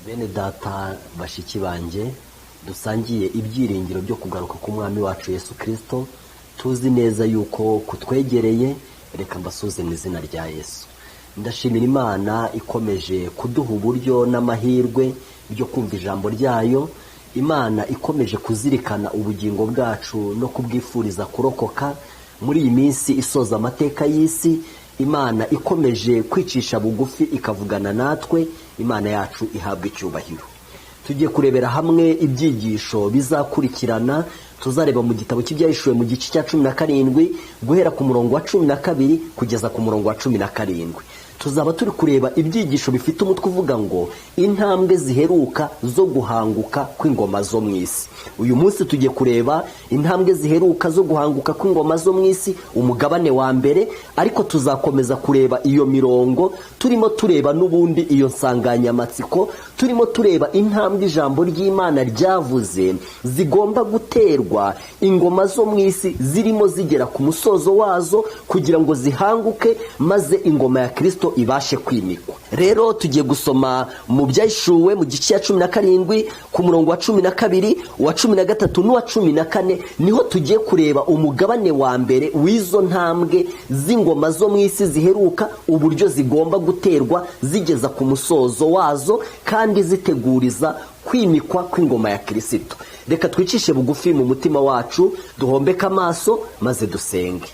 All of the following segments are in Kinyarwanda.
Bene data bashiki banjye dusangiye ibyiringiro byo kugaruka k'umwami wacu Yesu Kristo, tuzi neza yuko kutwegereye. Reka mbasuze mu izina rya Yesu. Ndashimira Imana ikomeje kuduha uburyo n'amahirwe byo kumva ijambo ryayo. Imana ikomeje kuzirikana ubugingo bwacu no kubwifuriza kurokoka muri iyi minsi isoza amateka y'isi. Imana ikomeje kwicisha bugufi ikavugana natwe. Imana yacu ihabwa icyubahiro. Tugiye kurebera hamwe ibyigisho bizakurikirana. Tuzareba mu gitabo cy'ibyahishuwe mu gice cya 17 guhera ku murongo wa 12 kugeza ku murongo wa 17. Tuzaba turi kureba ibyigisho bifite umutwe uvuga ngo intambwe ziheruka zo guhanguka kw'ingoma zo mu isi. Uyu munsi tugiye kureba intambwe ziheruka zo guhanguka kw'ingoma zo mu isi, umugabane wa mbere, ariko tuzakomeza kureba iyo mirongo turimo tureba n'ubundi iyo nsanganyamatsiko, turimo tureba intambwe ijambo ry'Imana ryavuze zigomba guterwa ingoma zo mu isi zirimo zigera ku musozo wazo kugira ngo zihanguke maze ingoma ya Kristo ibashe kwimikwa. Rero tugiye gusoma mu byahishuwe mu gice cya 17 ku murongo wa 12, wa 13 n'uwa 14. Niho tugiye kureba umugabane wa mbere w'izo ntambwe z'ingoma zo mu isi ziheruka, uburyo zigomba guterwa zigeza ku musozo wazo kandi ziteguriza kwimikwa kw'ingoma ya Kristo. Reka twicishe bugufi mu mutima wacu, duhombeke amaso maze dusenge.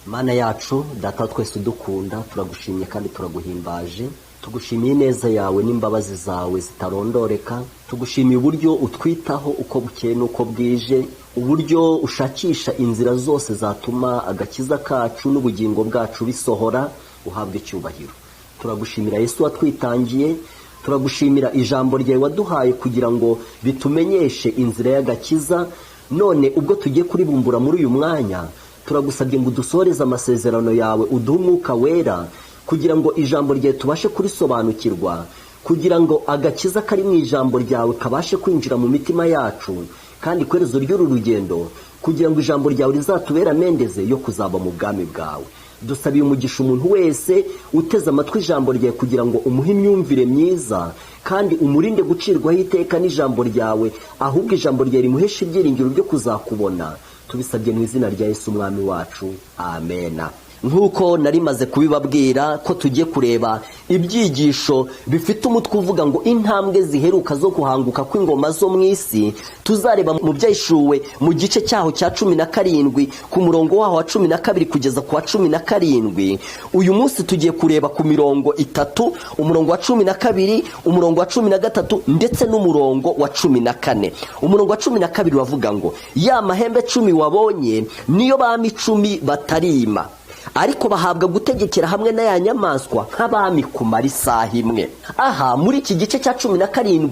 Mana yacu, data twese udukunda, turagushimye kandi turaguhimbaje. Tugushimiye neza yawe n'imbabazi zawe zitarondoreka. Tugushimiye uburyo utwitaho uko bukeye n'uko bwije, uburyo ushakisha inzira zose zatuma agakiza kacu n'ubugingo bwacu bisohora. Uhabwe icyubahiro. Turagushimira Yesu watwitangiye, turagushimira ijambo ryawe waduhaye kugira ngo bitumenyeshe inzira y'agakiza. None ubwo tugiye kuribumbura muri uyu mwanya, turagusabye ngo udusoreze amasezerano yawe, uduhe Umwuka wera kugira ngo ijambo ryawe tubashe kurisobanukirwa, kugira ngo agakiza kari mu ijambo ryawe kabashe kwinjira mu mitima yacu, kandi kwerezo ry'uru rugendo kugira ngo ijambo ryawe rizatubera mendeze yo kuzaba mu bwami bwawe. Dusabiye umugisha umuntu wese uteze amatwi ijambo ryawe kugira ngo umuhe imyumvire myiza kandi umurinde gucirwaho iteka n'ijambo ryawe, ahubwo ijambo ryawe rimuheshe ibyiringiro byo kuzakubona. Tubisabye mu izina rya Yesu umwami wacu, amena. Nkuko narimaze kubibabwira ko tugiye kureba ibyigisho bifite umutwe uvuga ngo intambwe ziheruka zo guhanguka kw'ingoma zo mu isi. Tuzareba mu byahishuwe mu gice cyaho cya 17 ku murongo waho wa 12 kugeza ku wa 17. Uyu munsi tugiye kureba ku mirongo 3, umurongo wa 12, umurongo wa 13 ndetse n'umurongo wa 14. Umurongo wa 12 wavuga ngo ya mahembe 10 wabonye niyo bami 10 batarima, ariko bahabwa gutegekera hamwe na ya nyamaswa nk'abami kumara isaha imwe. Aha muri iki gice cya 17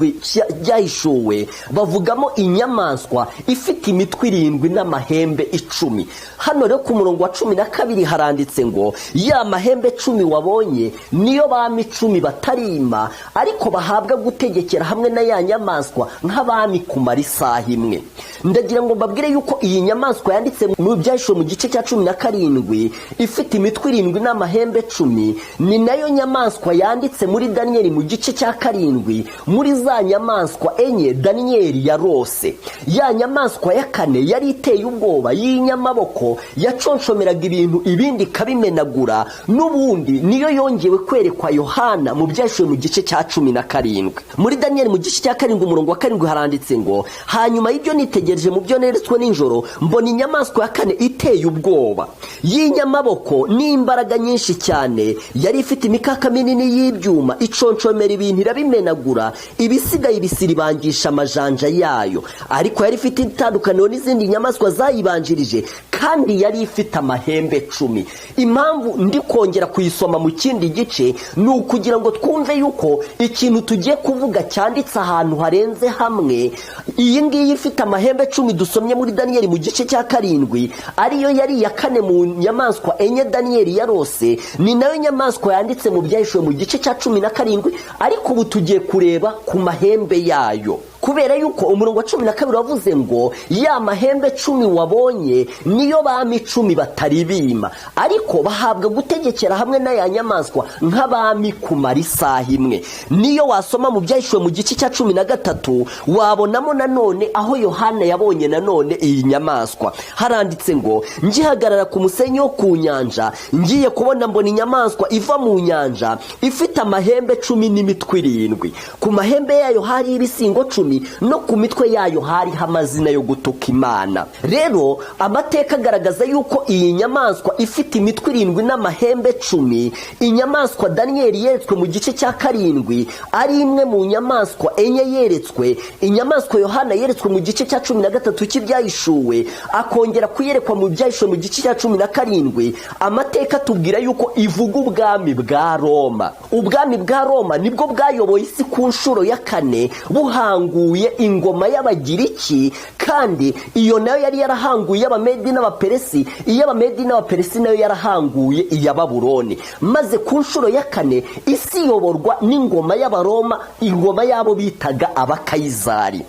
byahishuwe bavugamo inyamaswa ifite imitwe 7 n'amahembe 10. Hano rero ku murongo wa 12 haranditse ngo ya mahembe 10 wabonye niyo bami 10 batarima, ariko bahabwa gutegekera hamwe na ya nyamaswa nk'abami kumara isaha imwe. Ndagira ngo mbabwire yuko iyi nyamaswa yanditse mu byahishuwe mu gice cya 17 ifite imitwe 7 n'amahembe 10 ni nayo nyamaswa yanditse muri Daniel mu gice cya 7 muri za nyamaswa enye Daniel yarose. Ya nyamaswa ya 4 yari iteye ubwoba y'inyamaboko yaconshomeraga ibintu ibindi kabimenagura, n'ubundi niyo yongewe kwerekwa Yohana mu byahishuwe mu gice cya 17. Muri Daniel mu gice cya 7 umurongo wa 7 haranditse ngo hanyuma y'ibyo nitegereje mu byo neretswe n'injoro mbona inyamaswa ya 4 iteye ubwoba y'inyamaboko n'imbaraga nyinshi cyane, yari ifite imikaka minini y'ibyuma iconshomera ibintu irabimenagura, ibisigaye ibisiribangisha amajanja yayo, ariko yari ifite itandukaniro n'izindi nyamaswa zayibanjirije kandi yari ifite amahembe 10. Impamvu ndi kongera kuyisoma mu kindi gice ni ukugira ngo twumve yuko ikintu tugiye kuvuga cyanditse ahantu harenze hamwe. Iyi ngiyi ifite amahembe 10 dusomye muri Daniel mu gice cya 7 ariyo yari ya 4 mu nyamaswa enye Daniel yarose, ni nayo nyamaswa yanditse mu byahishuwe mu gice cya 17, ariko ubu tugiye kureba ku mahembe yayo. kubera yuko umurongo wa 12 wavuze ngo ya mahembe 10 wabonye niyo bami 10 batari bima, ariko bahabwa gutegekera hamwe na ya nyamaswa nk'abami kumara isaha imwe. Niyo wasoma mu Byahishuwe mu gice cya 13 wabonamo nanone aho Yohana yabonye nanone iyi nyamaswa. Haranditse ngo ngihagarara ku musenyi wo ku nyanja, ngiye kubona mbona inyamaswa iva mu nyanja ifite amahembe 10 n'imitwe 7. Ku mahembe yayo hari ibisingo 10, no ku mitwe yayo hari amazina yo gutuka Imana. Rero amateka agaragaza yuko iyi nyamaswa ifite imitwe 7 n'amahembe 10, inyamaswa Daniyeli yeretswe mu gice cya 7 ari imwe mu nyamaswa enye yeretswe, inyamaswa Yohana yeretswe mu gice cya 13 cy'Ibyahishuwe, akongera kuyerekwa mu Byahishuwe mu gice cya 17. Amateka tubwira yuko ivuga ubwami bwa Roma. Ubwami bwa Roma nibwo bwayoboye isi ku nshuro ya 4 buhanguye ingoma y'Abagiriki, kandi iyo nayo yari yarahanguye Abamedi n'Abaperesi. Iy'Abamedi n'Abaperesi nayo yarahanguye iya Babuloni. Maze ku nshuro ya 4 isi yoborwa n'ingoma y'Abaroma, ingoma yabo bitaga Abakayizari.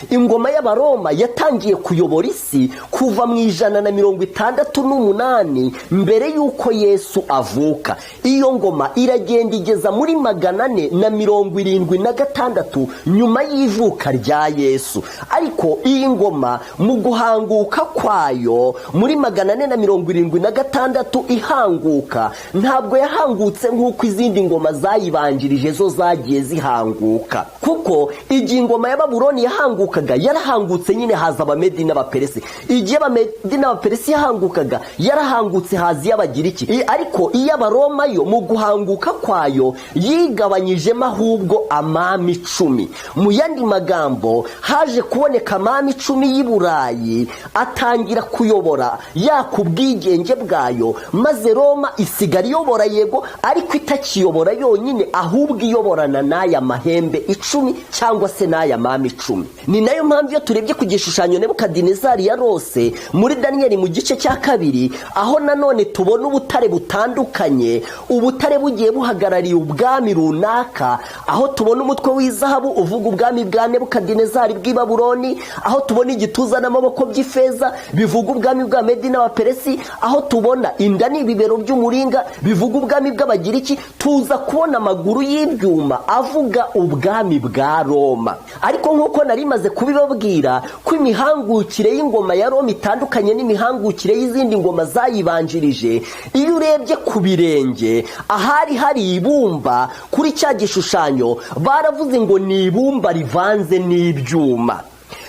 Ingoma y'Abaroma yatangiye kuyobora isi kuva mu 168 mbere yuko Yesu avuka. Iyo ngoma iragenda igeza muri 476 nyuma y'ivuka rya Yesu. Ariko iyi ngoma mu guhanguka kwayo muri 476 ihanguka, ntabwo yahangutse nk'uko izindi ngoma zayibanjirije zo zagiye zihanguka, kuko igihe ingoma ya Babuloni yahangukaga yarahangutse nyine haza Abamedi n'Abaperesi. Igihe Abamedi n'Abaperesi yahangukaga yarahangutse hazi y'Abagiriki. Ariko iy'Abaroma yo mu guhanguka kwayo yigabanyijemo ahubwo amami 10. Mu yandi magambo haje kuboneka amami 10 y'i Burayi atangira kuyobora yakubwigenge bwayo, maze Roma isigara iyobora yego, ariko itakiyobora yonyine, ahubwo iyoborana n'aya mahembe 10 cyangwa se n'aya mami 10. Ni nayo mpamvu iyo turebye ku gishushanyo Nebukadinezari yarose muri Daniyeli mu gice cya 2, aho nanone tubona ubutare butandukanye, ubutare bugiye buhagarariye ubwami runaka, aho tubona umutwe w'izahabu uvuga ubwami bwa Nebukadinezari bw'i Babuloni, aho tubona igituza n'amaboko by'ifeza bivuga ubwami bwa Medi n'Abaperesi, aho tubona inda n'ibibero by'umuringa bivuga ubwami bw'Abagiriki, tuza kubona amaguru y'ibyuma avuga ubwami bwa Roma. Ariko nk'uko nari maze kubibabwira ko imihangukire y'ingoma ya Roma itandukanye n'imihangukire y'izindi ngoma zayibanjirije, iyo urebye ku birenge ahari hari ibumba kuri cya gishushanyo baravuze ngo ni ibumba rivanze n'ibyuma.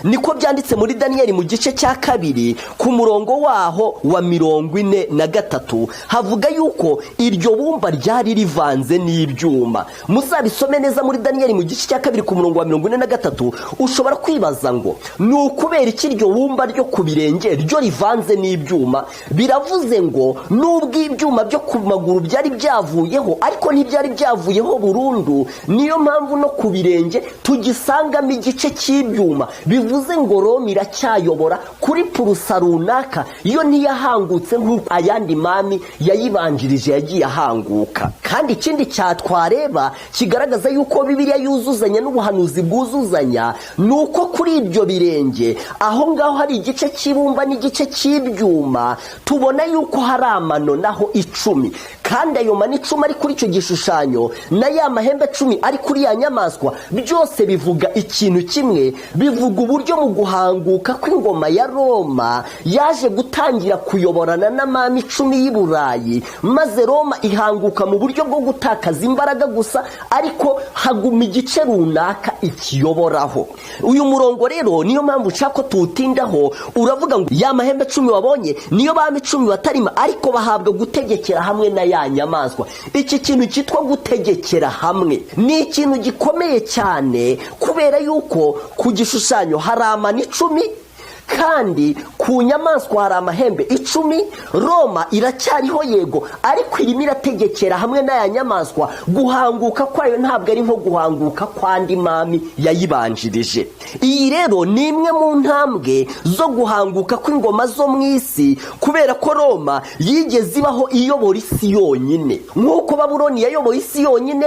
Niko byanditse muri Daniyeli mu gice cya 2 ku murongo waho wa 43 havuga yuko iryo bumba ryari rivanze n'ibyuma. Muzabisome neza muri Daniyeli mu gice cya 2 ku murongo wa 43. Ushobora kwibaza ngo ni ukubera iki iryo bumba ryo ku birenge ryo rivanze n'ibyuma? Biravuze ngo nubwo ibyuma byo ku maguru byari byavuyeho, ariko ntibyari byavuyeho burundu. Niyo mpamvu no ku birenge tugisangamo igice cy'ibyuma. Bivuze ngo Roma iracyayobora kuri purusa runaka, iyo ntiyahangutse nk'uko ayandi mami yayibanjirije yagiye ahanguka. Kandi ikindi cyatwareba kigaragaza yuko Bibiliya yuzuzanya n'ubuhanuzi bwuzuzanya, nuko kuri ibyo birenge aho ngaho hari igice cy'ibumba n'igice cy'ibyuma, tubona yuko hari amano naho 10. Kandi ayo mani 10 ari kuri icyo gishushanyo na ya mahembe 10 ari kuri ya nyamaswa, byose bivuga ikintu kimwe. Bivuga uburyo mu guhanguka kw'ingoma ya Roma yaje gutangira kuyoborana n'amami 10 y'i Burayi, maze Roma ihanguka mu buryo bwo gutakaza imbaraga gusa, ariko haguma igice runaka ikiyoboraho. Uyu murongo rero niyo mpamvu ushaka tuwutindaho. Uravuga ngo ya mahembe 10 wabonye niyo bami 10 batarima, ariko bahabwa gutegekera hamwe na ya nyamaswa. Iki kintu cyitwa gutegekera hamwe ni ikintu gikomeye cyane, kubera yuko ku gishushanyo hari amani 10 kandi ku nyamaswa hari amahembe 10. Roma iracyariho yego, ariko irimo irategekera hamwe n'aya nyamaswa. Guhanguka kwayo ntabwo ari nko guhanguka kwandi mami yayibanjirije. Iyi rero ni imwe mu ntambwe zo guhanguka kw'ingoma zo mu isi, kubera ko Roma yigeze ibaho iyobora isi yonyine. Nk'uko Babuloni yayoboye isi yonyine,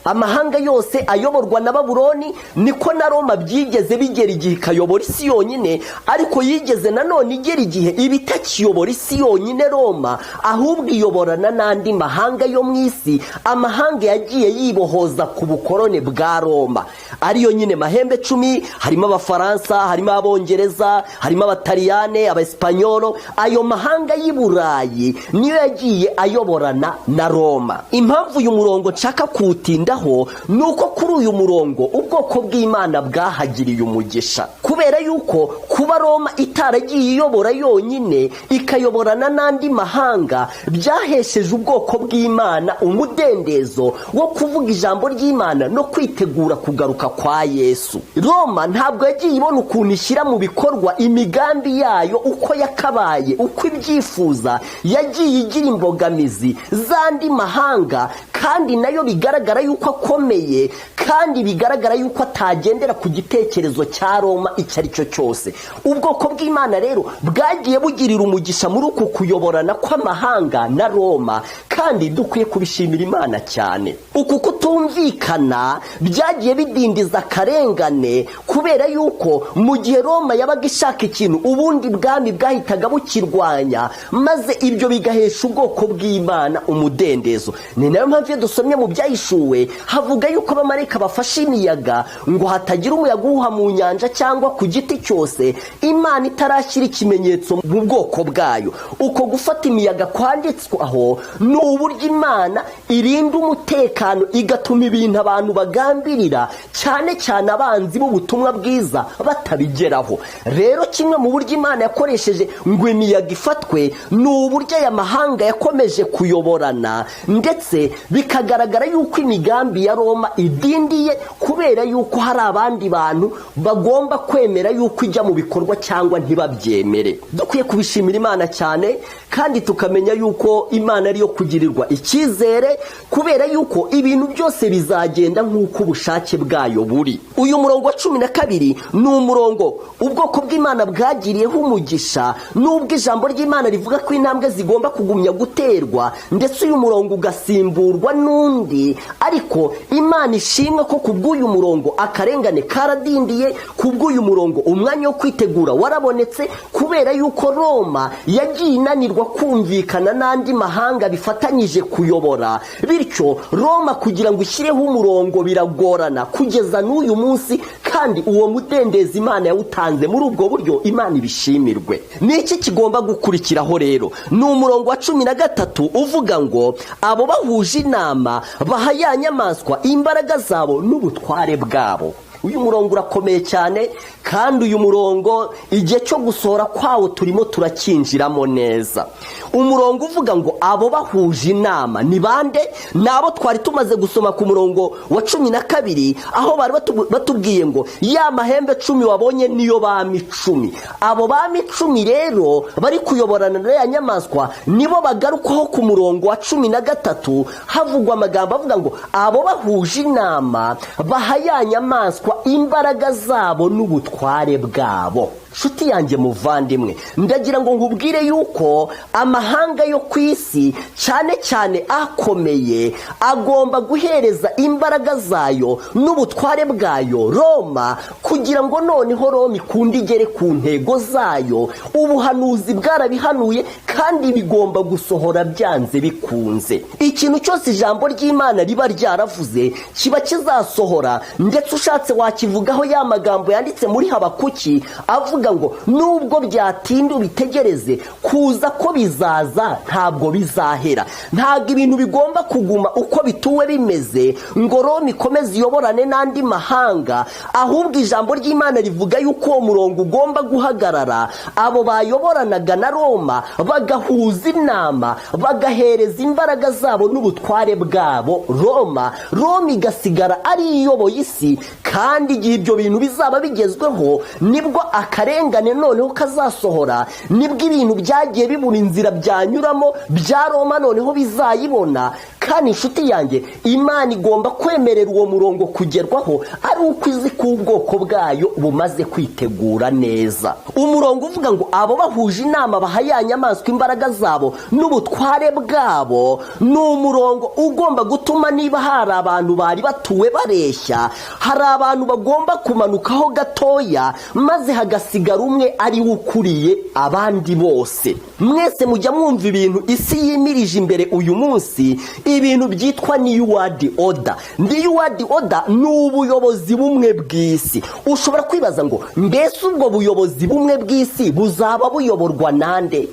amahanga yose ayoborwa na Babuloni, niko na Roma byigeze bigera igihe ikayobora isi yonyine, ariko yigeze nanone igera igihe ibitakiyobora isi yonyine Roma, ahubwo iyoborana n'andi mahanga yo mu isi, amahanga yagiye yibohoza ku bukorone bwa Roma, ariyo nyine mahembe 10, harimo Abafaransa, harimo Abongereza, harimo Abataliyane, Abaespanyolo. Ayo mahanga y'i Burayi niyo yagiye ayoborana na Roma. Impamvu uyu murongo nshaka kuwutindaho nuko kuri uyu murongo ubwoko bw'Imana bwahagiriye umugisha, kubera yuko kuba Roma itaragiye iyobora yonyine ikayoborana n'andi mahanga byahesheje ubwoko bw'Imana umudendezo wo kuvuga ijambo ry'Imana no kwitegura kugaruka kwa Yesu. Roma ntabwo yagiye ibona ukuntu ishyira mu bikorwa imigambi yayo uko yakabaye, uko ibyifuza. Yagiye igira imbogamizi z'andi mahanga, kandi nayo bigaragara yuko akomeye, kandi bigaragara yuko atagendera ku gitekerezo cya Roma icyo ari cyo cyose. Ubwoko bw'Imana rero bwagiye bugirira umugisha muri uku kuyoborana kw'amahanga na Roma, kandi dukwiye kubishimira Imana cyane. Uku kutumvikana byagiye bidindiza akarengane, kubera yuko mu gihe Roma yabaga ishaka ikintu, ubundi bwami bwahitaga bukirwanya, maze ibyo bigahesha ubwoko bw'Imana umudendezo. Ni nayo mpamvu iyo dusomye mu Byahishuwe havuga yuko abamarayika bafashe imiyaga ngo hatagira umuyaga uhuha mu nyanja cyangwa ku giti cyose, Imana itarashyira ikimenyetso mu bwoko bwayo. Uko gufata imiyaga kwanditswaho ni uburyo Imana irinda umutekano, igatuma ibintu abantu bagambirira, cyane cyane abanzi b'ubutumwa bwiza, batabigeraho. Rero kimwe mu buryo Imana yakoresheje ngo imiyaga ifatwe ni uburyo aya mahanga yakomeje kuyoborana, ndetse bikagaragara yuko imigambi ya Roma idindiye, kubera yuko hari abandi bantu bagomba kwemera yuko ijya mu bikorwa cyangwa ntibabyemere. Dukwiye kubishimira Imana cyane, kandi tukamenya yuko Imana ariyo kugirirwa icyizere, kubera yuko ibintu byose bizagenda nk'uko ubushake bwayo buri. Uyu murongo wa 12 ni umurongo ubwoko bw'Imana bwagiriyeho umugisha, nubwo ijambo ry'Imana rivuga ko intambwe zigomba kugumya guterwa, ndetse uyu murongo ugasimburwa n'undi, ariko Imana ishimwe ko kubw'uyu murongo akarengane karadindiye, kubw'uyu murongo umwanya wo kwitegura warabonetse, kubera yuko Roma yagiye inanirwa kumvikana n'andi mahanga bifatanyije kuyobora. Bityo Roma kugira ngo ishyireho umurongo biragorana kugeza n'uyu munsi, kandi uwo mudendezi Imana yawutanze muri ubwo buryo, Imana ibishimirwe. Niki kigomba gukurikiraho rero? Ni umurongo wa 13 uvuga ngo abo bahuje inama baha ya nyamaswa imbaraga zabo n'ubutware bwabo. Uyu murongo urakomeye cyane, kandi uyu murongo igihe cyo gusohora kwawo turimo turakinjiramo neza. Umurongo uvuga ngo abo bahuje inama ni bande? Nabo twari tumaze gusoma ku murongo wa 12, aho bari batubwiye ngo ya mahembe 10 wabonye niyo bami 10. Abo bami 10 rero bari kuyoborana na ya nyamaswa nibo bagarukaho ku murongo wa 13, havugwa amagambo avuga ngo abo bahuje inama baha ya nyamaswa imbaraga zabo n'ubutware bwabo. Shuti yanjye muvandimwe, ndagira ngo nkubwire yuko amahanga yo ku isi cyane cyane akomeye agomba guhereza imbaraga zayo n'ubutware bwayo Roma, kugira ngo noneho Roma ikunde igere ku ntego zayo. Ubuhanuzi bwarabihanuye, kandi bigomba gusohora byanze bikunze. Ikintu cyose ijambo ry'Imana riba ryaravuze kiba kizasohora, ndetse ushatse wakivugaho ya magambo yanditse muri Habakuki avuga ngo nubwo byatinda ubitegereze, kuza ko bizaza ntabwo bizahera. Ntabwo ibintu bigomba kuguma uko bituwe bimeze ngo Roma ikomeze iyoborane n'andi mahanga, ahubwo ijambo ry'Imana rivuga yuko uwo murongo ugomba guhagarara. Abo bayoboranaga na Roma bagahuza inama, bagahereza imbaraga zabo n'ubutware bwabo Roma igasigara ari iyoboye isi. Kandi igihe ibyo bintu bizaba bigezweho, nibwo akarengane noneho kazasohora, nibwo ibintu byagiye bibura inzira byanyuramo bya Roma noneho bizayibona, kandi inshuti yanjye, Imana igomba kwemerera uwo murongo kugerwaho ari uko izi ko ubwoko bwayo bumaze kwitegura neza. Umurongo uvuga ngo abo bahuje inama baha ya nyamaswa imbaraga zabo n'ubutware bwabo, ni umurongo ugomba gutuma niba hari abantu bari batuwe bareshya, hari abantu bagomba kumanukaho gatoya maze hagasigara umwe ari we ukuriye abandi bose. Mwese mujya mwumva ibintu isi yimirije imbere uyu munsi, ibintu byitwa new world order. New world order ni ubuyobozi bumwe bw'isi. Ushobora kwibaza ngo mbese ubwo buyobozi bumwe bw'isi buzaba buyoborwa nande?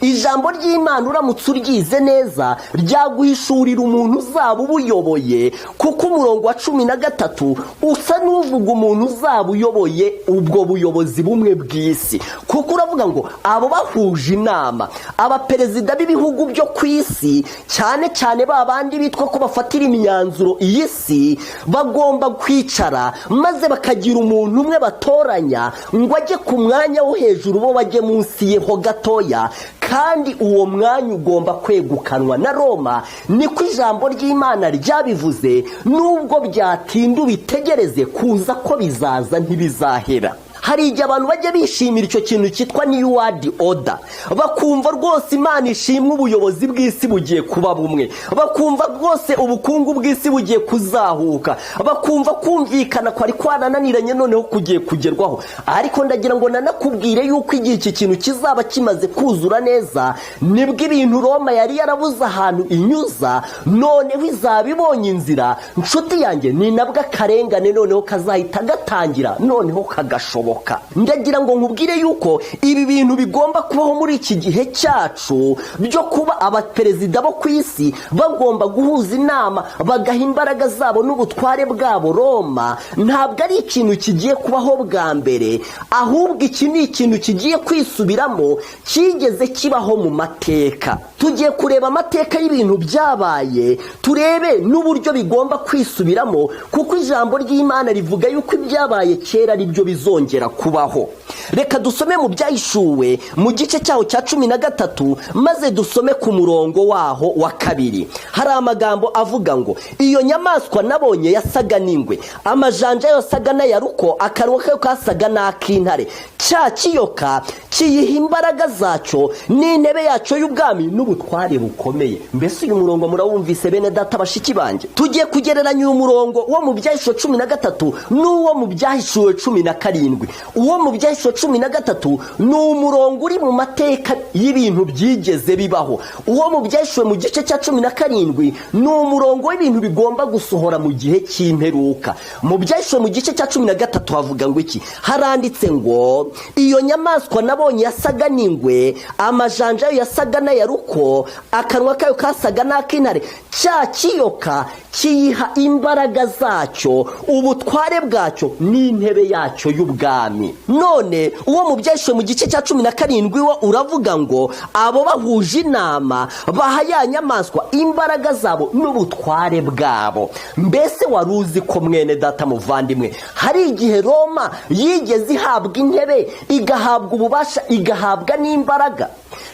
Ijambo ry'Imana uramutse uryize neza ryaguhishurira umuntu uzaba ubuyoboye, kuko umurongo wa 13 usa n'uvuga umuntu uzaba uyoboye ubwo buyobozi bumwe bw'isi. Kuko uravuga ngo abo bahuje inama, abaperezida b'ibihugu byo ku isi, cyane cyane babandi bitwa ko bafatira imyanzuro iyi si, bagomba kwicara maze bakagira umuntu umwe batoranya ngo ajye ku mwanya wo hejuru, bo bajye munsi yeho gatoya, kandi uwo mwanya ugomba kwegukanwa na Roma. Niko ijambo ry'Imana ryabivuze, nubwo byatinda ubitegereze kuza ko bizaza ntibizahera. Hari igihe abantu bajya bishimira icyo kintu cyitwa new world order, bakumva rwose Imana ishimwe ubuyobozi bw'isi bugiye kuba bumwe, bakumva rwose ubukungu bw'isi bugiye kuzahuka, bakumva kumvikana kwari kwanananiranye noneho kugiye kugerwaho. Ariko ndagira ngo nanakubwire yuko igihe iki kintu kizaba kimaze kuzura neza, nibwo ibintu Roma yari yarabuze ahantu inyuza noneho izaba ibonye inzira. Nshuti yanjye, ni nabwo akarengane noneho kazahita gatangira, noneho kagashoboka. Ndagira ngo nkubwire yuko ibi bintu bigomba kubaho muri iki gihe cyacu, byo kuba abaperezida bo ku isi bagomba guhuza inama bagaha imbaraga zabo n'ubutware bwabo Roma. Ntabwo ari ikintu kigiye kubaho bwa mbere, ahubwo iki ni ikintu kigiye kwisubiramo, kigeze kibaho mu mateka. Tugiye kureba amateka y'ibintu byabaye, turebe n'uburyo bigomba kwisubiramo, kuko ijambo ry'Imana rivuga yuko ibyabaye kera ari byo bizongera kubaho. Reka dusome mu Byahishuwe mu gice cyaho cya 13 maze dusome ku murongo waho wa 2. Hari amagambo avuga ngo iyo nyamaswa nabonye yasaga n'ingwe, amajanja yasaga n'ayaruko, akanwa kayo kasaga n'ak'intare. Cya kiyoka kiyiha imbaraga zacyo n'intebe yacyo y'ubwami n'ubutware bukomeye. Mbese uyu murongo murawumvise bene data bashiki banje? Tugiye kugereranya uyu murongo wo mu Byahishuwe 13 n'uwo mu Byahishuwe 17. Uwo mu Byahishuwe 13 ni umurongo uri mu mateka y'ibintu byigeze bibaho. Uwo mu Byahishuwe mu gice cya 17 ni umurongo w'ibintu bigomba gusohora mu gihe cy'imperuka. Mu Byahishuwe mu gice cya 13 havuga ngo iki? Haranditse ngo iyo nyamaswa nabonye yasaga n'ingwe, amajanja yo yasaga n'ayaruko, akanwa kayo kasaga n'ak'intare. Cya kiyoka kiyiha imbaraga zacyo, ubutware bwacyo n'intebe yacyo y'ubwami. None uwo mu Byahishuwe mu gice cya 17 wo uravuga ngo abo bahuje inama baha ya nyamaswa imbaraga zabo n'ubutware bwabo. Mbese waruzi ko mwene data muvandimwe, hari igihe Roma yigeze ihabwa intebe, igahabwa ububasha, igahabwa n'imbaraga?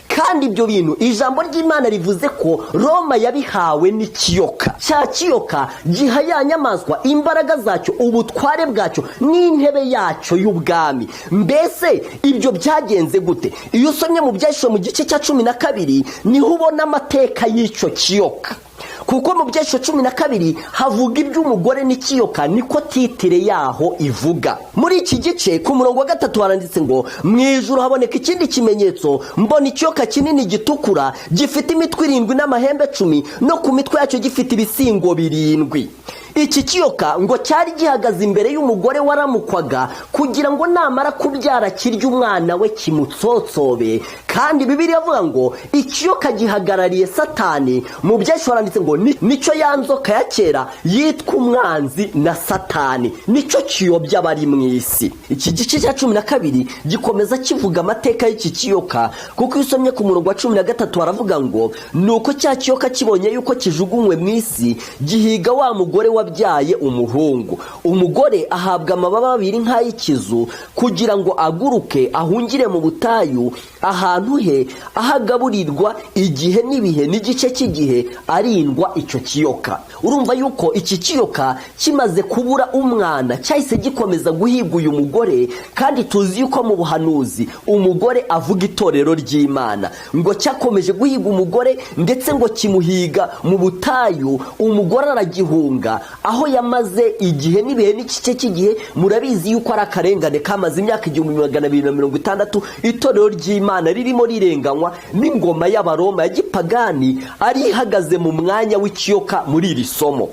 Kandi ibyo bintu ijambo ry'Imana rivuze ko Roma yabihawe n'ikiyoka. Cya kiyoka giha ya nyamaswa imbaraga zacyo, ubutware bwacyo n'intebe yacyo y'ubwami. Mbese ibyo byagenze gute? Iyo usomye mu Byahishuwe mu gice cya 12 niho ubona amateka y'icyo kiyoka. Kuko mu Byahishuwe 12 havuga iby'umugore n'ikiyoka, niko titire yaho ivuga. Muri iki gice ku murongo wa 3 haranditse ngo mu ijuru haboneka ikindi kimenyetso, mbona ikiyoka kinini gitukura gifite imitwe 7 n'amahembe 10, no ku mitwe yacyo gifite ibisingo 7. Iki kiyoka ngo cyari gihagaze imbere y'umugore waramukwaga kugira ngo namara kubyara kirya umwana we kimutsotsobe. Kandi Bibiliya avuga ngo ikiyoka gihagarariye Satani. Mu Byahishuwe haranditse ngo nicyo yanzoka ya kera yitwa umwanzi na Satani, nicyo kiyobya abari mu isi. Iki gice cya 12 gikomeza kivuga amateka y'iki kiyoka, kuko usomye ku murongo wa 13 haravuga ngo nuko cya kiyoka kibonye yuko kijugunywe mu isi, gihiga wa mugore wabyaye umuhungu. Umugore ahabwa amababa 2 nk'ay'ikizu kugira ngo aguruke ahungire mu butayu, ahantu ahantu he ahagaburirwa igihe n'ibihe n'igice cy'igihe arindwa icyo kiyoka. Urumva yuko iki kiyoka kimaze kubura umwana cyahise gikomeza guhiga uyu mugore, kandi tuzi yuko mu buhanuzi umugore avuga itorero ry'Imana, ngo cyakomeje guhiga umugore ndetse ngo kimuhiga mu butayu. Umugore aragihunga aho yamaze igihe n'ibihe n'igice cy'igihe. Murabizi yuko ari akarengane kamaze imyaka 1260 itorero ry'Imana ririmo rirenganywa n'ingoma y'Abaroma ya gipagani ari ihagaze mu mwanya w'ikiyoka muri iri somo.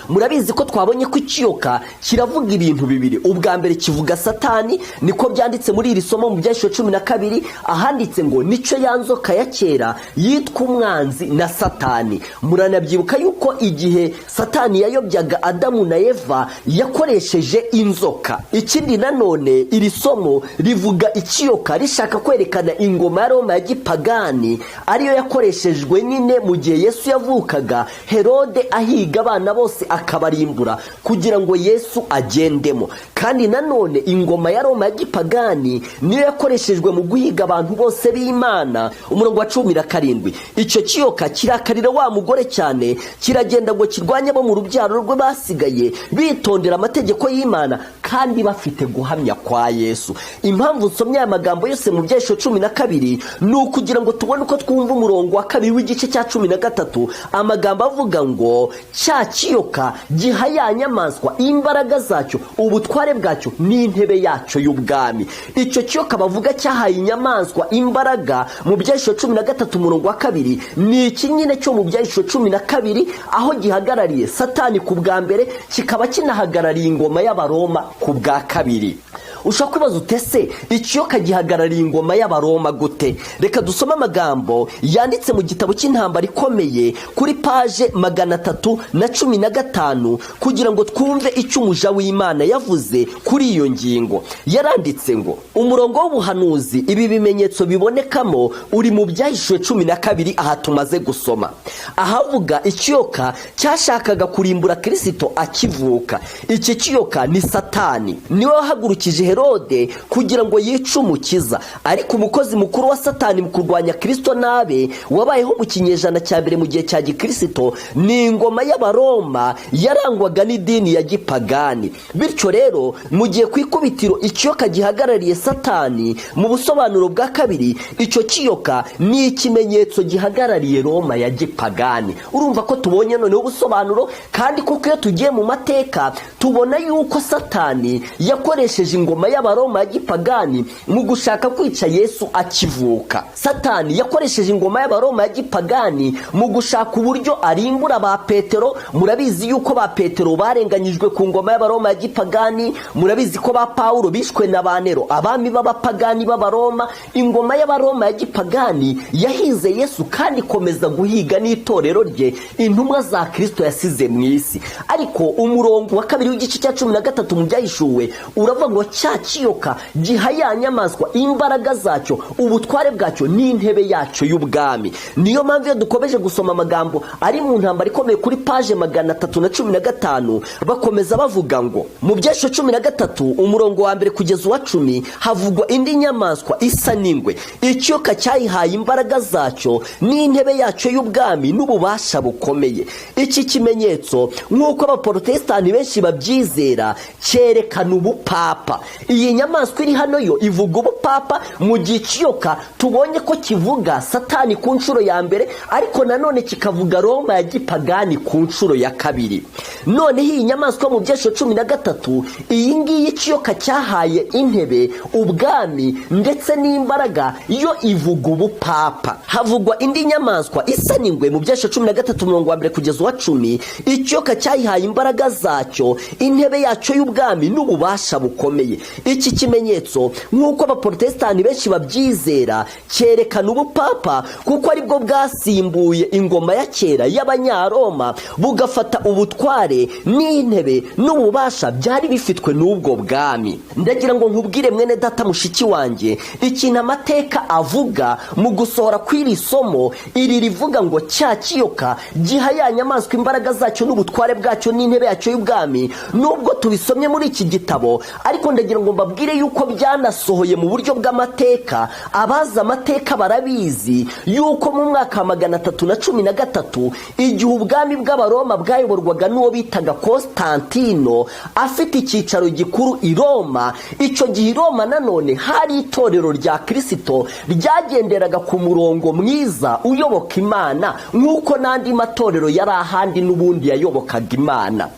Murabizi ko twabonye ko ikiyoka kiravuga ibintu bibiri. Ubwa mbere kivuga Satani, niko byanditse muri iri somo mu Byahishwe 12, ahanditse ngo nico yanzoka ya kera yitwa umwanzi na Satani. Muranabyibuka yuko igihe Satani yayobyaga Adamu na Eva yakoresheje inzoka. Ikindi nanone iri somo rivuga ikiyoka rishaka kwerekana ingoma ya Roma ya gipagani ariyo yakoreshejwe nyine mu gihe Yesu yavukaga, Herode ahiga abana bose akabarimbura kugira ngo Yesu agendemo. Kandi nanone ingoma ya Roma ya gipagani niyo yakoreshejwe mu guhiga abantu bose b'Imana. Umurongo wa 17, icyo kiyoka kirakarira wa mugore cyane, kiragenda ngo kirwanye abo mu rubyaro rwe basigaye bitondera amategeko y'Imana kandi bafite guhamya kwa Yesu. Impamvu nsomye aya magambo yose mu Byahishwe 12 ni ukugira ngo tubone uko twumva umurongo wa 2 w'igice cya 13, amagambo avuga ngo cya kiyoka giha ya nyamaswa imbaraga zacyo, ubutware bwacyo n'intebe yacyo y'ubwami. Icyo kiyoka bavuga cyahaye inyamaswa imbaraga mu Byahishwe 13 umurongo wa 2 ni iki nyine cyo mu Byahishwe 12, aho gihagarariye Satani ku bwa mbere, kikaba kinahagarariye ingoma y'Abaroma ku bwa kabiri. Ushaka kwibaza utese ikiyoka gihagarariye ingoma y'Abaroma gute? Reka dusome amagambo yanditse mu gitabo cy'Intambwe ikomeye kuri page 315 kugira ngo twumve icyo umuja w'Imana yavuze kuri iyo ngingo. Yaranditse ngo umurongo w'ubuhanuzi ibi bimenyetso bibonekamo uri mu Byahishwe 12 aha tumaze gusoma. Ahavuga ikiyoka cyashakaga kurimbura Kristo akivuka. Iki kiyoka ni Satani, niwe wahagurukije Herode kugira ngo yice umukiza. Ariko umukozi mukuru wa Satani mu kurwanya Kristo nabe wabayeho mu kinyejana cya mbere mu gihe cya gikristo ni ingoma y'Abaroma yarangwaga n'idini ya gipagani. Bityo rero mu gihe kwikubitiro ikiyoka gihagarariye Satani, mu busobanuro bwa kabiri icyo kiyoka ni ikimenyetso gihagarariye Roma ya gipagani. Urumva ko tubonye noneho ubusobanuro, kandi kuko iyo tugiye mu mateka tubona yuko Satani yakoresheje ingoma y'Abaroma ya gipagani mu gushaka kwica Yesu akivuka. Satani yakoresheje ingoma y'Abaroma ya gipagani mu gushaka uburyo arimbura ba Petero. Murabizi yuko ba Petero barenganyijwe ku ngoma y'Abaroma ya gipagani. Murabizi ko ba Paulo bishwe na Banero, abami b'abapagani b'Abaroma. Ingoma y'Abaroma ya gipagani yahize Yesu kandi komeza guhiga n'itorero rye, intumwa za Kristo yasize mu isi. Ariko umurongo wa 2 w'igice cya 13 mu Byahishuwe uravuga ngo cya kiyoka giha ya nyamaswa imbaraga zacyo, ubutware bwacyo n'intebe yacyo y'ubwami. Niyo mpamvu iyo dukomeje gusoma amagambo ari mu Intambwe ikomeye kuri page 315 bakomeza bavuga ngo mu Byahishwe 13 umurongo wa 1 kugeza wa 10 havugwa indi nyamaswa isa n'ingwe. Ikiyoka cyayihaye imbaraga zacyo n'intebe yacyo y'ubwami n'ububasha bukomeye. Iki kimenyetso nk'uko abaprotestani benshi babyizera cyerekana ubupapa. Iyi nyamaswa iri hano yo ivuga ubupapa, mu gihe ikiyoka tubonye ko kivuga Satani ku nshuro ya mbere, ariko nanone kikavuga Roma ya gipagani ku nshuro ya kabiri. None iyi nyamaswa mu Byahishwe 13 iyi ngiyi ikiyoka cyahaye intebe, ubwami ndetse n'imbaraga, yo ivuga ubupapa. Havugwa indi nyamaswa isa n'ingwe mu Byahishwe 13 umurongo wa 1 kugeza wa 10. Ikiyoka cyayihaye imbaraga zacyo, intebe yacyo y'ubwami n'ububasha bukomeye. Iki kimenyetso nk'uko abaprotestani benshi babyizera cyerekana ubupapa, kuko aribwo bwasimbuye ingoma ya kera y'Abanyaroma, bugafata ubutware n'intebe n'ububasha byari bifitwe n'ubwo bwami. Ndagira ngo nkubwire mwene data mushiki wanjye ikintu amateka avuga mu gusohora kw'iri somo. Iri rivuga ngo cya kiyoka giha ya nyamaswa imbaraga zacyo n'ubutware bwacyo n'intebe yacyo y'ubwami. Nubwo tubisomye muri iki gitabo, ariko ndagira ndagira ngo mbabwire yuko byanasohoye mu buryo bw'amateka. Abazi amateka barabizi yuko mu mwaka wa 313 igihe ubwami bw'abaroma bwayoborwaga n'uwo bitaga Konstantino afite icyicaro gikuru i Roma, icyo gihe i Roma nanone hari itorero rya Kristo ryagenderaga ku murongo mwiza uyoboka Imana nk'uko n'andi matorero yari ahandi n'ubundi yayobokaga Imana.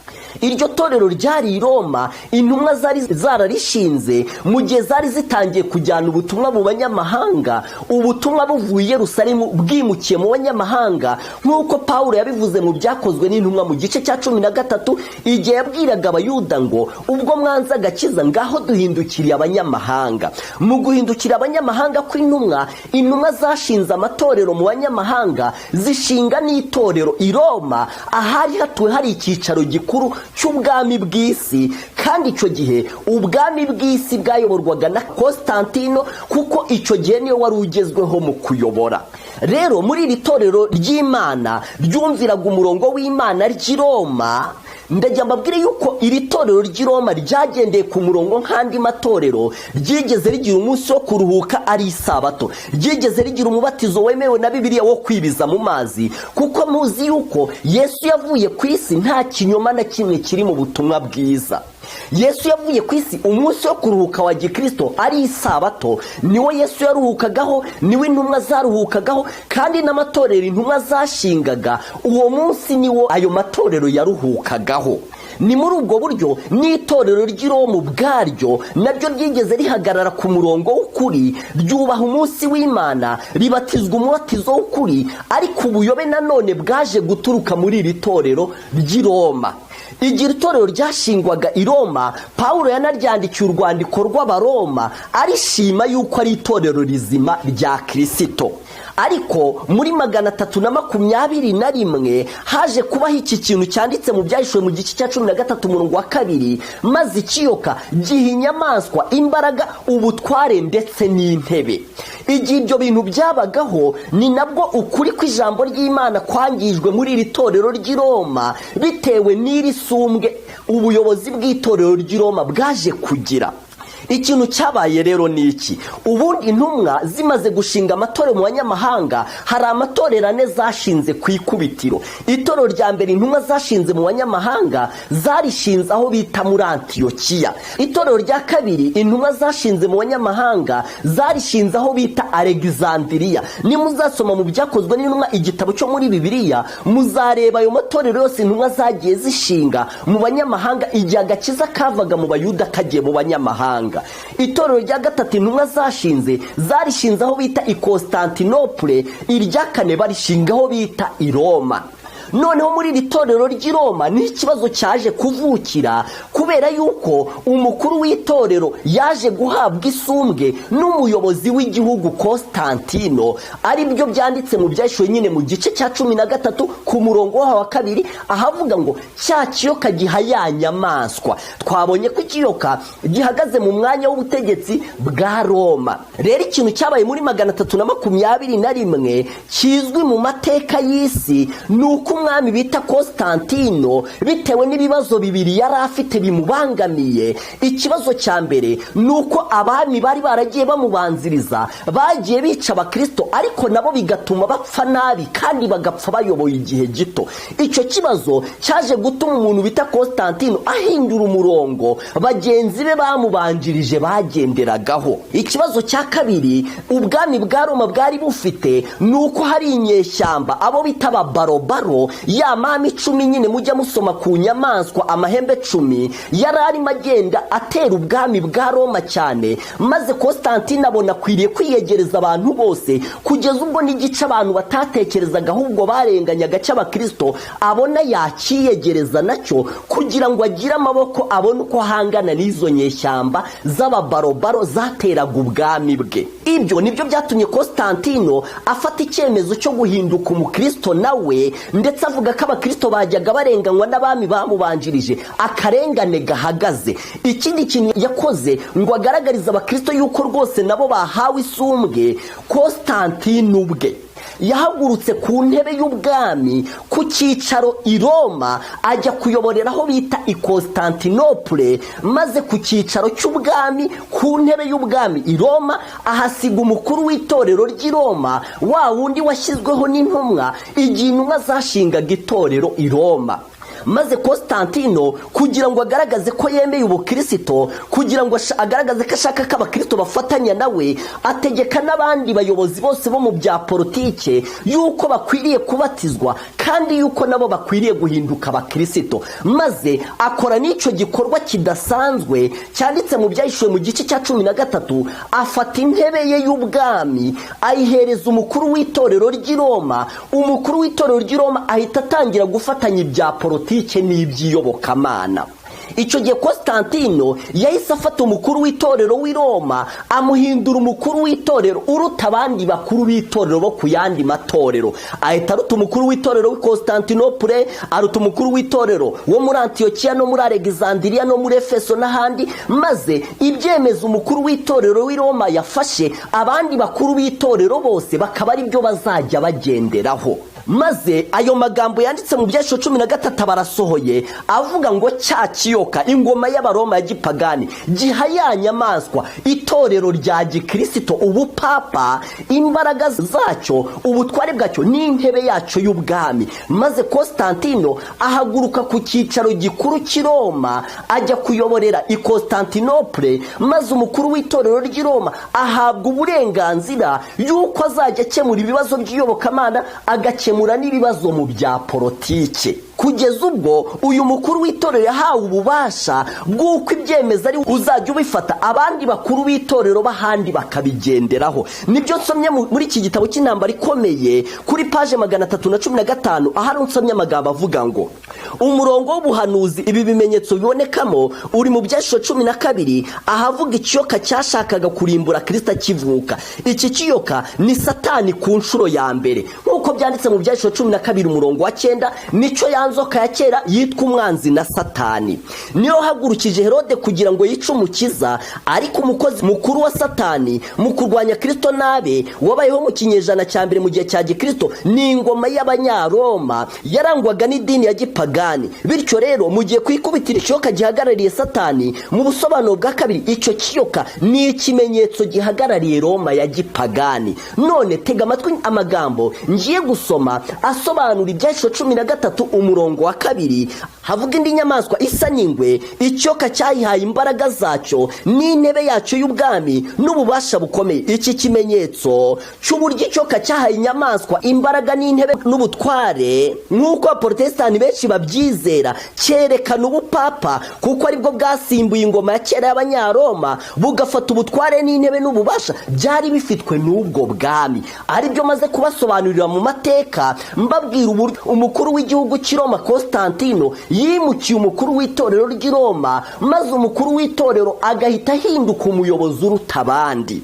Iryo torero ryari i Roma, intumwa zari zararishinze mu gihe zari zitangiye kujyana ubutumwa mu banyamahanga. Ubutumwa buvuye i Yerusalemu bwimukiye mu banyamahanga nk'uko Pawulo yabivuze mu byakozwe n'intumwa mu gice cya 13 igihe yabwiraga abayuda ngo ubwo mwanze agakiza ngaho duhindukiriye abanyamahanga. Mu guhindukira abanyamahanga intumwa zashinze amatorero mu banyamahanga, zishinga n'itorero i Roma ahari hatuwe hari icyicaro gikuru cy'ubwami bw'isi. Kandi icyo gihe ubwami bw'isi bwayoborwaga na Konstantino kuko icyo gihe niyo wari ugezweho mu kuyobora. Rero muri iri torero ry'Imana ryumviraga umurongo w'Imana ry'i Roma, ndagira mbabwire yuko iri torero ry'i Roma ryagendeye ku murongo nk'andi matorero. Ryigeze rigira umunsi wo kuruhuka ari isabato, ryigeze rigira umubatizo wemewe na Bibiliya wo kwibiza mu mazi, kuko muzi yuko Yesu yavuye ku isi nta kinyoma na kimwe kiri mu butumwa bwiza. Yesu yavuye ku isi umunsi wo kuruhuka wa Gikristo ari isabato, niwo Yesu yaruhukagaho, niwe intumwa zaruhukagaho, kandi n'amatorero intumwa zashingaga uwo munsi niwo ayo matorero yaruhukagaho. Ni muri ubwo buryo n'itorero ry'i Roma ubwaryo naryo ryigeze rihagarara ku murongo w'ukuri, ryubaha umunsi w'Imana, ribatizwa umubatizo w'ukuri, ariko ubuyobe nanone bwaje guturuka muri iri torero ry'i Roma. Igihe itorero ryashingwaga i Roma, Pawulo yanaryandikiye urwandiko rw'Abaroma arishima yuko ari itorero rizima rya Kristo. Ariko muri 321 haje kubaho iki kintu cyanditse mu Byahishuwe mu gice cya 13 umurongo wa 2, maze ikiyoka giha inyamaswa imbaraga, ubutware ndetse n'intebe. Igihe ibyo bintu byabagaho, ni nabwo ukuri kw'ijambo ry'Imana kwangijwe muri iri torero ry'i Roma bitewe n'iri sumbwe ubuyobozi bw'itorero ry'i Roma bwaje kugira. Ikintu cyabaye rero ni iki? Ubundi intumwa zimaze gushinga amatorero mu banyamahanga, hari amatorero 4 zashinze ku ikubitiro. Itorero rya mbere intumwa zashinze mu banyamahanga zarishinze aho bita muri Antiyokiya. Itorero rya kabiri intumwa zashinze mu banyamahanga zarishinze aho bita Alexandria. Nimuzasoma mu byakozwe n'intumwa igitabo cyo muri Bibiliya, muzareba ayo matorero yose intumwa zagiye zishinga mu banyamahanga igihe agakiza kavaga mu bayuda kagiye mu banyamahanga. Itorero rya gatatu intumwa zashinze zarishinze aho bita i Konstantinople, irya kane barishinga aho bita i Roma. Noneho muri iri torero ry'i Roma ni ikibazo cyaje kuvukira, kubera yuko umukuru w'itorero yaje guhabwa isumbwe n'umuyobozi w'igihugu Konstantino. Ari byo byanditse mu Byahishuwe nyine mu gice cya 13 ku murongo wa 2 ahavuga ngo cya kiyoka giha ya nyamaswa. Twabonye ko ikiyoka gihagaze mu mwanya w'ubutegetsi bwa Roma. Rero ikintu cyabaye muri 321 kizwi mu mateka y'isi nuko umwami bita Konstantino bitewe n'ibibazo bibiri yari afite bimubangamiye. Ikibazo cya mbere nuko abami bari baragiye bamubanziriza bagiye bica abakristo, ariko nabo bigatuma bapfa nabi kandi bagapfa bayoboye igihe gito. Icyo kibazo cyaje gutuma umuntu bita Konstantino ahindura umurongo bagenzi be bamubanjirije bagenderagaho. Ikibazo cya kabiri ubwami bwa Roma bwari bufite nuko hari inyeshyamba abo bita barobaro, ya mami 10 nyine mujya musoma ku nyamaswa amahembe 10, yari arimo agenda atera ubwami bwa Roma cyane, maze Konstantino abona kwiriye kwiyegereza abantu bose kugeza ubwo n'igice abantu batatekerezaga ahubwo barenganyaga cy'abakristo abona yakiyegereza nacyo kugira ngo agire amaboko abone uko hangana n'izo nyeshyamba z'ababarobaro zateraga ubwami bwe. Ibyo nibyo byatumye Konstantino afata icyemezo cyo guhinduka umukristo nawe, ndetse avuga ko abakristo bajyaga barenganywa n'abami bamubanjirije akarengane gahagaze. Ikindi kintu yakoze ngo agaragariza abakristo yuko rwose nabo bahawe isumbwe, Konstantino ubwe yahagurutse ku ntebe y'ubwami ku cyicaro i Roma ajya kuyoborera aho bita i Constantinople, maze ku cyicaro cy'ubwami ku ntebe y'ubwami i Roma ahasiga umukuru w'itorero ry'i Roma, wa wundi washyizweho n'intumwa igihe intumwa zashingaga itorero i Roma. Maze Constantino kugira ngo agaragaze ko yemeye ubukristo, kugira ngo agaragaze ko ashaka ko abakristo bafatanya nawe, ategeka n'abandi bayobozi bose bo mu bya politike yuko bakwiriye kubatizwa kandi yuko nabo bakwiriye guhinduka abakristo. Maze akora n'icyo gikorwa kidasanzwe cyanditse mu Byahishuwe mu gice cya 13, afata intebe ye y'ubwami ayihereza umukuru w'itorero ry'i Roma. Umukuru w'itorero ry'i Roma ahita atangira gufatanya ibya politike n'iby'iyobokamana. Icyo gihe Constantino yahise afata umukuru w'itorero w'i Roma amuhindura umukuru w'itorero uruta abandi bakuru b'itorero bo ku yandi matorero. Ahita aruta umukuru w'itorero w'i Constantinople, aruta umukuru w'itorero wo muri Antiyokiya no muri Alexandria no muri Efeso n'ahandi. Maze ibyemezo umukuru w'itorero w'i Roma yafashe, abandi bakuru b'itorero bose bakaba ari byo bazajya bagenderaho. Maze ayo magambo yanditse mu Byahishuwe 13 barasohoye avuga ngo cya kiyoka, ingoma y'Abaroma ya gipagani, giha ya nyamaswa itorero rya gikristo ubupapa, imbaraga zacyo, ubutware bwacyo n'intebe yacyo y'ubwami. Maze Constantino ahaguruka ku cyicaro gikuru cy'i Roma ajya kuyoborera i Constantinople, maze umukuru w'itorero ry'i Roma ahabwa uburenganzira yuko azajya akemura ibibazo by'iyobokamana, agakemura n'ibibazo mu bya politike. Kugeza ubwo uyu mukuru w'itorero yahawe ububasha bw'uko ibyemeza ari uzajya ubifata, abandi bakuru b'itorero bahandi bakabigenderaho. Nibyo nsomye muri iki gitabo cy'intambara ikomeye kuri page 315, ahari nsomye amagambo avuga ngo umurongo w'ubuhanuzi ibi bimenyetso bibonekamo uri mu Byahishuwe 12, ahavuga ikiyoka cyashakaga kurimbura Kristo akivuka. Iki kiyoka ni Satani ku nshuro ya mbere, nk'uko byanditse mu Byahishuwe 12 umurongo wa 9. Nicyo nzoka ya kera yitwa umwanzi na Satani, niyo hagurukije Herode kugira ngo yice umukiza. Ariko umukozi mukuru wa Satani mu kurwanya Kristo nabe wabayeho mu kinyejana cya mbere mu gihe cya gikristo ni ingoma y'Abanyaroma yarangwaga n'idini ya gipagani. Bityo rero mu gihe kwikubitira ikiyoka gihagarariye Satani, mu busobanuro bwa kabiri icyo kiyoka ni ikimenyetso gihagarariye Roma ya gipagani. None tega amatwi amagambo ngiye gusoma asobanura Ibyahishuwe 13 umurongo wa 2, havuga indi nyamaswa isa n'ingwe, ikiyoka cyayihaye imbaraga zacyo n'intebe yacyo y'ubwami n'ububasha bukomeye. Iki kimenyetso cy'uburyo ikiyoka cyahaye inyamaswa imbaraga n'intebe n'ubutware, nk'uko abaporotesitanti benshi babyizera, cyerekana ubupapa, kuko aribwo bwasimbuye ingoma ya kera y'Abanyaroma bugafata ubutware n'intebe n'ububasha byari bifitwe n'ubwo bwami. Aribyo maze kubasobanurira mu mateka mbabwira uburyo umukuru w'igihugu cy'i Roma Constantino yimukiye umukuru w'itorero ry'i Roma, maze umukuru w'itorero agahita ahinduka umuyobozi uruta abandi.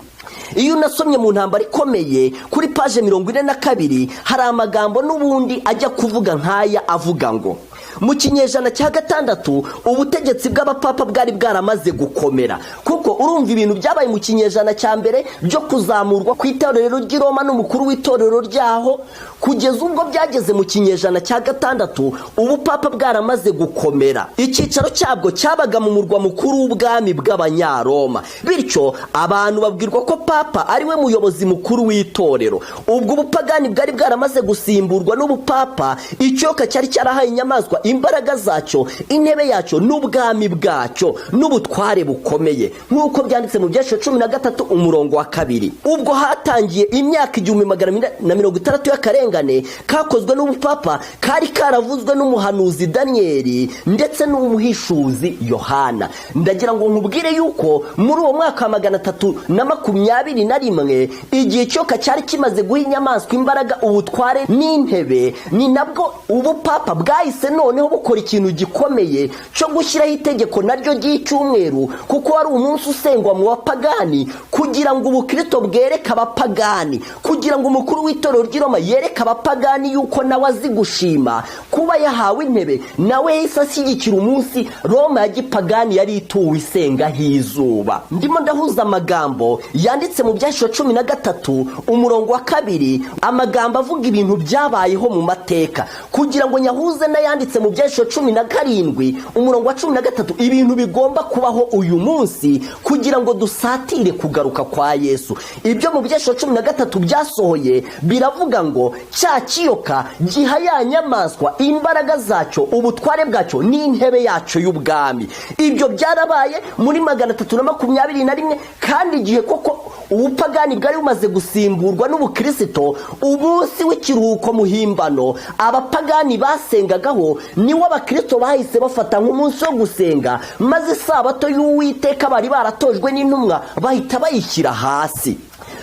Iyo unasomye mu ntambara ikomeye kuri page 42 hari amagambo n'ubundi ajya kuvuga nk'aya avuga ngo mu kinyejana cya 6 ubutegetsi bw'abapapa bwari bwaramaze gukomera, kuko urumva ibintu byabaye mu kinyejana cya mbere byo kuzamurwa ku itorero ry'i Roma n'umukuru w'itorero ryaho, kugeza ubwo byageze mu kinyejana cya 6 ubupapa bwaramaze gukomera. Icyicaro cyabwo cyabaga mu murwa mukuru w'ubwami bw'Abanyaroma, bityo abantu babwirwa ko papa ari we muyobozi mukuru w'itorero. Ubwo ubupagani bwari bwaramaze gusimburwa n'ubupapa, ikiyoka cyari cyarahaye inyamaswa imbaraga zacyo, intebe yacyo n'ubwami bwacyo n'ubutware bukomeye, nk'uko byanditse mu Byahishuwe 13 umurongo wa 2. Ubwo hatangiye imyaka 1460 y'akarengane kakozwe n'ubupapa, kari karavuzwe n'umuhanuzi Danieli ndetse n'umuhishuzi Yohana. Ndagira ngo nkubwire yuko muri uwo mwaka wa 321 igihe ikiyoka cyari kimaze guha inyamaswa imbaraga, ubutware n'intebe, ni nabwo ubupapa bwahise noneho bukora ikintu gikomeye cyo gushyiraho itegeko naryo ry'icyumweru, kuko wari umunsi umunsi usengwa mu bapagani kugira ngo ubukristo bwereke abapagani, kugira ngo umukuru w'itorero ry'i Roma yereke abapagani yuko nawe azi gushima kuba yahawe intebe. Nawe yahise ashyigikira umunsi Roma ya gipagani yari ituwe isengaho izuba. Ndimo ndahuza amagambo yanditse mu Byahishwe 13 umurongo wa 2, amagambo avuga ibintu byabayeho mu mateka, kugira ngo nyahuze n'ayanditse mu Byahishwe 17 umurongo wa 13, ibintu bigomba kubaho uyu munsi kugira ngo dusatire kugaruka kwa Yesu. Ibyo mu Byahishwe 13 byasohoye biravuga ngo cya kiyoka giha ya nyamaswa imbaraga zacyo, ubutware bwacyo n'intebe yacyo y'ubwami. Ibyo byarabaye muri 321, kandi igihe koko ubupagani bwari bumaze gusimburwa n'ubukristo, umunsi w'ikiruhuko muhimbano abapagani basengagaho niwo abakristo bahise bafata nk'umunsi wo gusenga, maze isabato y'Uwiteka bari baratojwe n'intumwa bahita bayishyira hasi.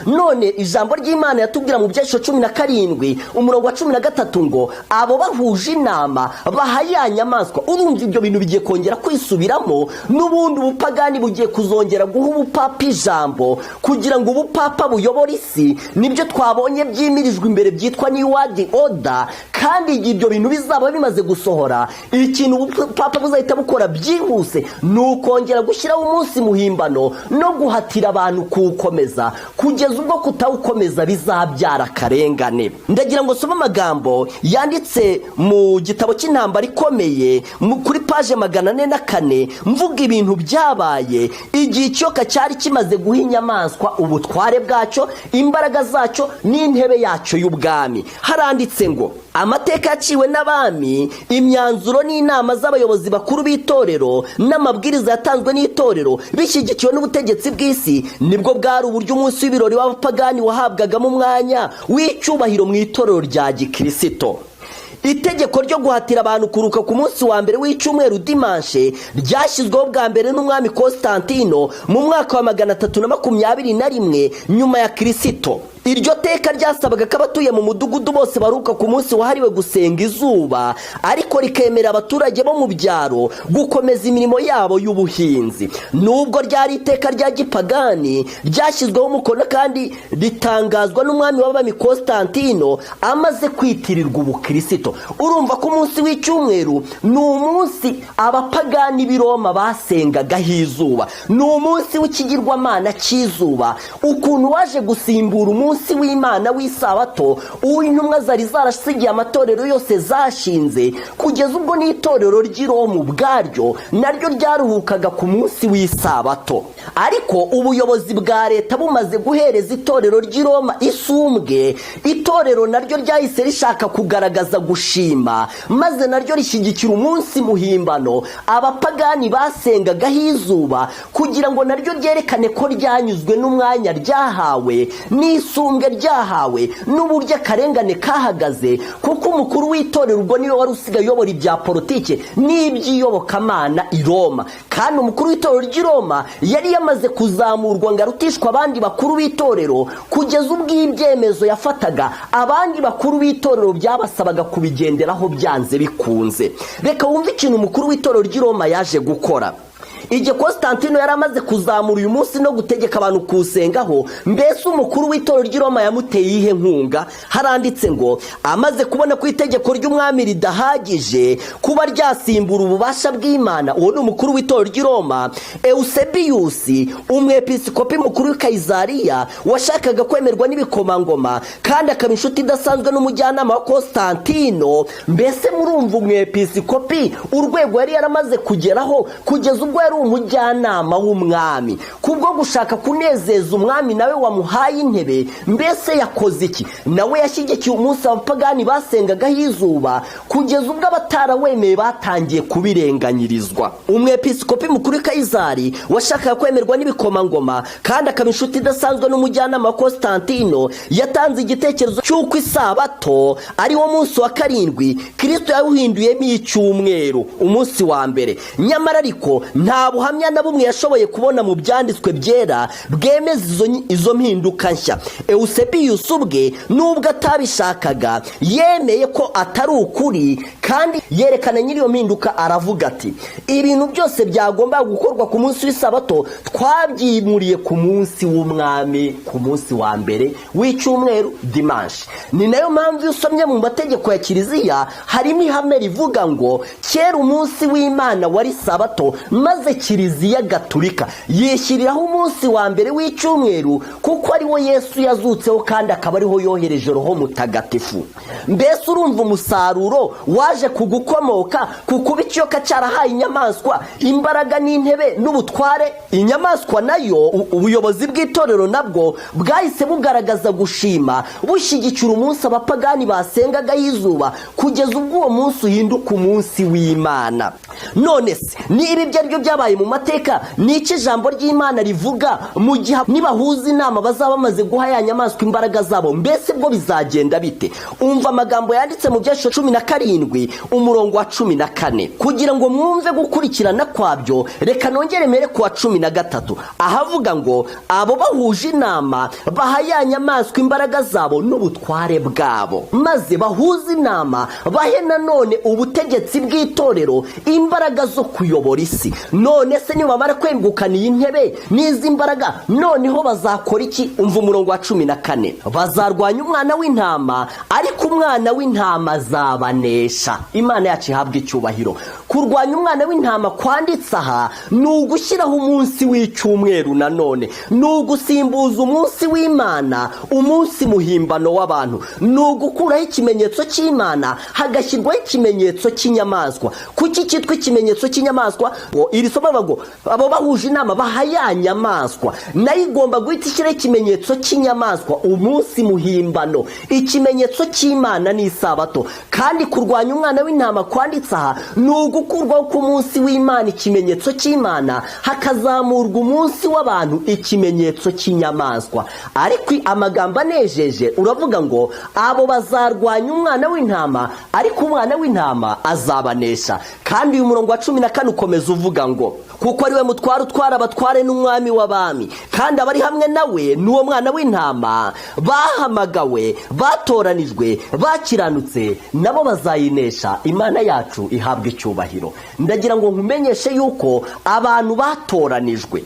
None ijambo ry'Imana yatubwira mu Byahishwe 17 umurongo wa 13 ngo abo bahuje inama baha ya nyamaswa. Urumva ibyo bintu bigiye kongera kwisubiramo, n'ubundi ubupagani bugiye kuzongera guha ubupapa ijambo kugira ngo ubupapa buyobore isi. Nibyo twabonye byimirijwe imbere byitwa New World Order, kandi ibyo bintu bizaba bimaze gusohora, ikintu ubupapa buzahita bukora byihuse ni ukongera gushyiraho umunsi muhimbano no guhatira abantu kuwukomeza, kugeza ubwo kutawukomeza bizabyara akarengane. Ndagira ngo nsome amagambo yanditse mu gitabo cy'Intambara ikomeye kuri page 404 mvuga ibintu byabaye igihe ikiyoka cyari kimaze guha inyamaswa ubutware bwacyo, imbaraga zacyo n'intebe yacyo y'ubwami. Haranditse ngo amateka yaciwe n'abami, imyanzuro n'inama z'abayobozi bakuru b'itorero n'amabwiriza yatanzwe n'itorero bishyigikiwe n'ubutegetsi bw'isi, nibwo bwari uburyo umunsi w'ibirori w'abapagani wahabwagamo umwanya w'icyubahiro mu itorero rya gikristo. Itegeko ryo guhatira abantu kuruka ku munsi wa mbere w'icyumweru dimanche ryashyizweho bwa mbere n'umwami Constantino mu mwaka wa 321 nyuma ya Kristo. Iryo teka ryasabaga ko abatuye mu mudugudu bose baruka ku munsi wahariwe gusenga izuba, ariko rikemera abaturage bo mu byaro gukomeza imirimo yabo y'ubuhinzi. Nubwo ryari iteka rya gipagani ryashyizweho umukono kandi ritangazwa n'umwami w'abami Constantino amaze kwitirirwa ubukristo. Urumva ko umunsi w'icyumweru ni umunsi abapagani b'i Roma basengagaho izuba, ni umunsi w'ikigirwamana cy'izuba. Ukuntu waje gusimbura umunsi w'Imana w'isabato, uw'intumwa zari zarasigiye amatorero yose zashinze, kugeza ubwo n'itorero ry'i Roma ubwaryo naryo ryaruhukaga ku munsi w'isabato. Ariko ubuyobozi bwa leta bumaze guhereza itorero ry'i Roma isumbwe, itorero naryo ryahise rishaka kugaragaza gushima, maze naryo rishyigikira umunsi muhimbano abapagani basengagaho izuba, kugira ngo naryo ryerekane ko ryanyuzwe n'umwanya ryahawe n'isumbwe ryahawe n'uburyo akarengane kahagaze, kuko umukuru w'itorero ubwo niwe wari usigaye uyobora ibya politike n'iby'iyobokamana i Roma. Kandi umukuru w'itorero ry'i Roma yari yamaze kuzamurwa ngo arutishwe abandi bakuru b'itorero, kugeza ubwo ibyemezo yafataga abandi bakuru b'itorero byabasabaga kubigenderaho byanze bikunze. Reka wumve ikintu umukuru w'itorero ry'i Roma yaje gukora. Igihe Constantino yari amaze kuzamura uyu munsi no gutegeka abantu kuwusengaho, mbese umukuru w'itorero ry'i Roma yamuteye ihe nkunga? Haranditse ngo amaze kubona ko itegeko ry'umwami ridahagije kuba ryasimbura ububasha bw'Imana, uwo ni umukuru w'itorero ry'i Roma, Eusebius umwepiskopi mukuru w'Ikayizariya washakaga kwemerwa n'ibikomangoma kandi akaba inshuti idasanzwe n'umujyanama wa Constantino. Mbese murumva umwepiskopi urwego yari yaramaze kugeraho, kugeza ubwo yari umujyanama w'umwami. Kubwo gushaka kunezeza umwami nawe wamuhaye intebe, mbese yakoze iki? Nawe yashyigikiye umunsi abapagani basengagaho izuba, kugeza ubwo abatarawemeye batangiye kubirenganyirizwa. Umwepiskopi mukuru w'Ikayizari washakaga kwemerwa n'ibikomangoma kandi akaba inshuti idasanzwe n'umujyanama wa Constantino yatanze igitekerezo cy'uko isabato ari wo munsi wa 7 Kristo yawuhinduyemo icyumweru, umunsi wa mbere. Nyamara ariko nta buhamya na bumwe yashoboye kubona mu byanditswe ryera bwemeza izo mpinduka nshya. Eusebius ubwe nubwo atabishakaga yemeye ko atari ukuri, kandi yerekana nyiriyo mpinduka aravuga ati ibintu byose byagomba gukorwa ku munsi w'isabato twabyimuriye ku munsi w'umwami, ku munsi wa mbere w'icyumweru, dimanche. Ni nayo mpamvu iyo usomye mu mategeko ya kiliziya harimo ihame rivuga ngo kera umunsi w'Imana wari sabato, maze kiliziya gatulika yishyiriraho umunsi wa mbere w'icyumweru kuko ari wo Yesu yazutseho kandi akaba ariho yohereje Roho Mutagatifu. Mbese urumva umusaruro waje kugukomoka ku kuba ikiyoka cyarahaye inyamaswa imbaraga n'intebe n'ubutware. Inyamaswa nayo, ubuyobozi bw'itorero nabwo bwahise bugaragaza gushima bushyigikira umunsi abapagani basengaga y'izuba kugeza ubwo uwo munsi uhinduka umunsi w'Imana. None se niba ibyo aribyo byabaye mu mateka, ni iki ijambo ry'Imana rivuga mu gihe nibahuza inama bazaba bamaze guha ya nyamaswa imbaraga zabo? Mbese bwo bizagenda bite? Umva amagambo yanditse mu Byahishwe 17 umurongo wa 14. Kugira ngo mwumve gukurikirana kwabyo, reka nongere mere ku wa 13 ahavuga ngo abo bahuje inama baha ya nyamaswa imbaraga zabo n'ubutware bwabo, maze bahuza inama bahe nanone ubutegetsi bw'itorero imbaraga zo kuyobora isi. None se nibamara kwegukana iyi ntebe n'izi mbaraga, noneho bazakora iki? Umva umurongo wa 14. Bazarwanya umwana w'intama, ariko umwana w'intama azabanesha. Imana yacu ihabwa icyubahiro. Kurwanya umwana w'intama kwanditse aha ni ugushyiraho umunsi w'icyumweru, nanone ni ugusimbuza umunsi w'Imana, umunsi muhimbano w'abantu, ni ugukuraho ikimenyetso cy'Imana hagashyirwaho ikimenyetso cy'inyamaswa. Kuki cyitwa ikimenyetso cy'inyamaswa? Iri somo bago abo bahuje inama baha ya nyamaswa nayo igomba guhita ishyiraho ikimenyetso cy'inyamaswa, umunsi muhimbano, ikimenyetso cy'Imana n'isabato. Kandi kurwanya umwana w'intama kwanditse aha ni ugukurwaho ku munsi w'Imana ikimenyetso cy'Imana, hakazamurwa umunsi w'abantu ikimenyetso cy'inyamaswa. Ariko amagambo anejeje uravuga ngo abo bazarwanya umwana w'intama, ariko umwana w'intama azabanesha. Kandi uyu murongo wa 14 ukomeza uvuga ngo kuko ari we mutware utwara abatware n'umwami w'abami, kandi abari hamwe nawe n'uwo mwana w'intama bahamagawe, batoranijwe, bakiranutse, nabo bazayinesha. Imana yacu ihabwa icyubahiro. Ndagira ngo nkumenyeshe yuko abantu batoranijwe,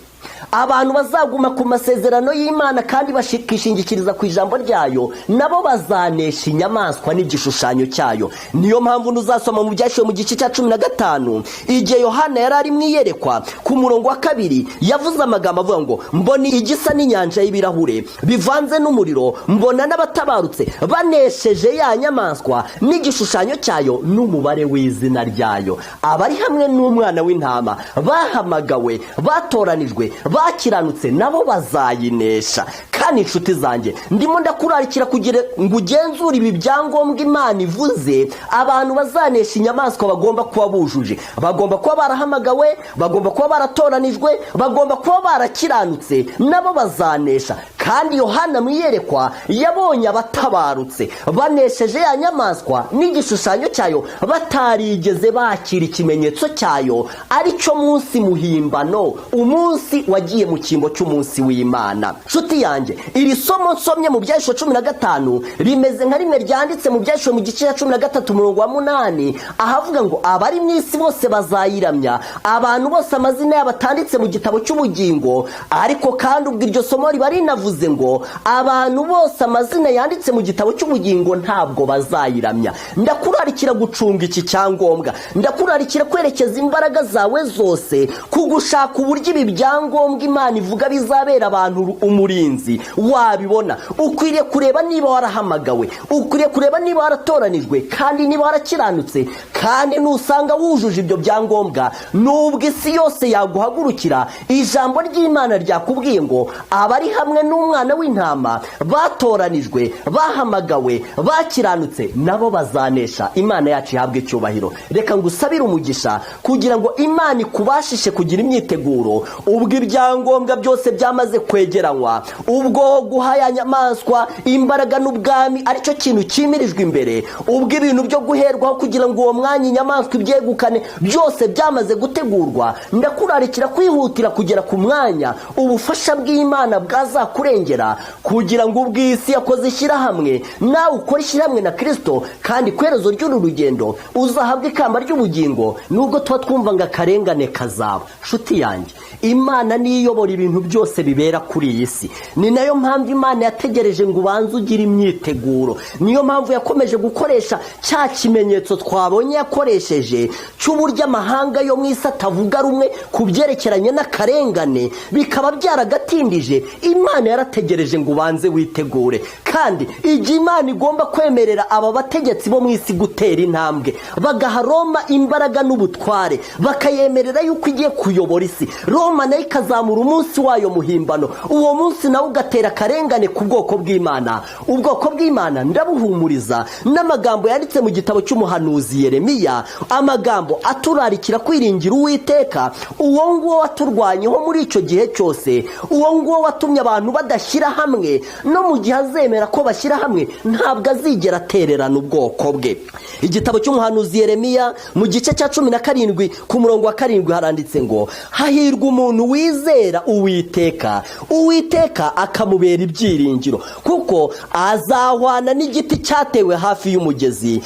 abantu bazaguma ku masezerano y'Imana kandi bashikishingikiriza ku ijambo ryayo, nabo bazanesha inyamaswa n'igishushanyo cyayo. Niyo mpamvu nuzasoma mu Byahishwe mu gice cya 15 igihe Yohana yari ari mwiyerekwa ku murongo wa 2 yavuze amagambo avuga ngo mbona igisa n'inyanja y'ibirahure bivanze n'umuriro, mbona n'abatabarutse banesheje ya nyamaswa n'igishushanyo cyayo n'umubare w'izina ryayo. Abari hamwe n'umwana w'intama bahamagawe, batoranijwe, bakiranutse, nabo bazayinesha. Kandi inshuti zanjye, ndimo ndakurarikira kugira ngo ugenzure ibi byangombwa Imana ivuze abantu bazanesha inyamaswa bagomba kuba bujuje. Bagomba kuba barahamagawe, bagomba kuba baratoranijwe, bagomba kuba barakiranutse, nabo bazanesha. Kandi Yohana mwiyerekwa yabonye abatabarutse banesheje ya nyamaswa n'igishushanyo cyayo, batarigeze bakira ikimenyetso cyayo, ari cyo munsi muhimbano, umunsi wagiye mu cyimbo cy'umunsi w'Imana. Nshuti yanjye, iri somo nsomye mu Byahishwe 15 rimeze nka rimwe ryanditse mu Byahishwe mu gice cya 13 umurongo wa 8 ahavuga ngo abari mu isi bose bazayiramya, abantu bose amazina yabo atanditse mu gitabo cy'ubugingo. Ariko kandi ubwo iryo somo riba rinavuze ngo abantu bose amazina yanditse mu gitabo cy'ubugingo ntabwo bazayiramya. Ndakurarikira gucunga iki cyangombwa, ndakurarikira kwerekeza imbaraga zawe zose kugushaka uburyo ibi byangombwa Imana ivuga bizabera abantu umurinzi. Wabibona, ukwiriye kureba niba warahamagawe, ukwiriye kureba niba waratoranijwe, kandi niba warakiranutse. Kandi nusanga wujuje ibyo byangombwa, nubwo isi yose yaguhagurukira, ijambo ry'Imana ryakubwiye ngo abari hamwe n'umwana w'intama batoranijwe, bahamagawe, bakiranutse, nabo bazanesha. Imana yacu ihabwe icyubahiro. Reka ngusabire umugisha kugira ngo Imana ikubashishe kugira imyiteguro ubwo ibyangombwa byose byamaze kwegeranywa, ubu ubwo guhaya nyamaswa imbaraga n'ubwami aricyo kintu cyimirijwe imbere, ubwo ibintu byo guherwaho kugira ngo uwo mwanya inyamaswa ibyegukane byose byamaze gutegurwa, ndakurarikira kwihutira kugera ku mwanya ubufasha bw'Imana bwazakurengera, kugira ngo ubw'isi yakoze ishyirahamwe nawe ukore ishyirahamwe na Kristo, kandi kwerezo ry'uru rugendo uzahabwa ikamba ry'ubugingo, nubwo tuba twumva ngo akarengane kazaba. Nshuti yanjye, Imana niyo iyobora ibintu byose bibera kuri iyi si. Ni nayo mpamvu Imana yategereje ngo ubanze ugire imyiteguro. Niyo mpamvu yakomeje gukoresha cya kimenyetso twabonye yakoresheje cy'uburyo amahanga yo mu isi atavuga rumwe ku byerekeranye n'akarengane, bikaba byaragatindije. Imana yarategereje ngo ubanze witegure, kandi igihe Imana igomba kwemerera aba bategetsi bo mu isi gutera intambwe, bagaha Roma imbaraga n'ubutware, bakayemerera yuko igiye kuyobora isi, Roma nayo ikazamura umunsi wayo muhimbano, uwo munsi nawe ugatera akarengane ku bwoko bw'Imana. Ubwoko bw'Imana ndabuhumuriza n'amagambo yanditse mu gitabo cy'umuhanuzi Yeremiya, amagambo aturarikira kwiringira Uwiteka, uwo nguwo waturwanyeho muri icyo gihe cyose, uwo nguwo watumye abantu badashyira hamwe, no mu gihe azemera ko bashyira hamwe ntabwo azigera atererana ubwoko bwe. Igitabo cy'umuhanuzi Yeremiya mu gice cya 17 ku murongo wa 7 haranditse ngo, hahirwa umuntu wizera Uwiteka, Uwiteka akamubera ibyiringiro, kuko azahwana n'igiti cyatewe hafi y'umugezi,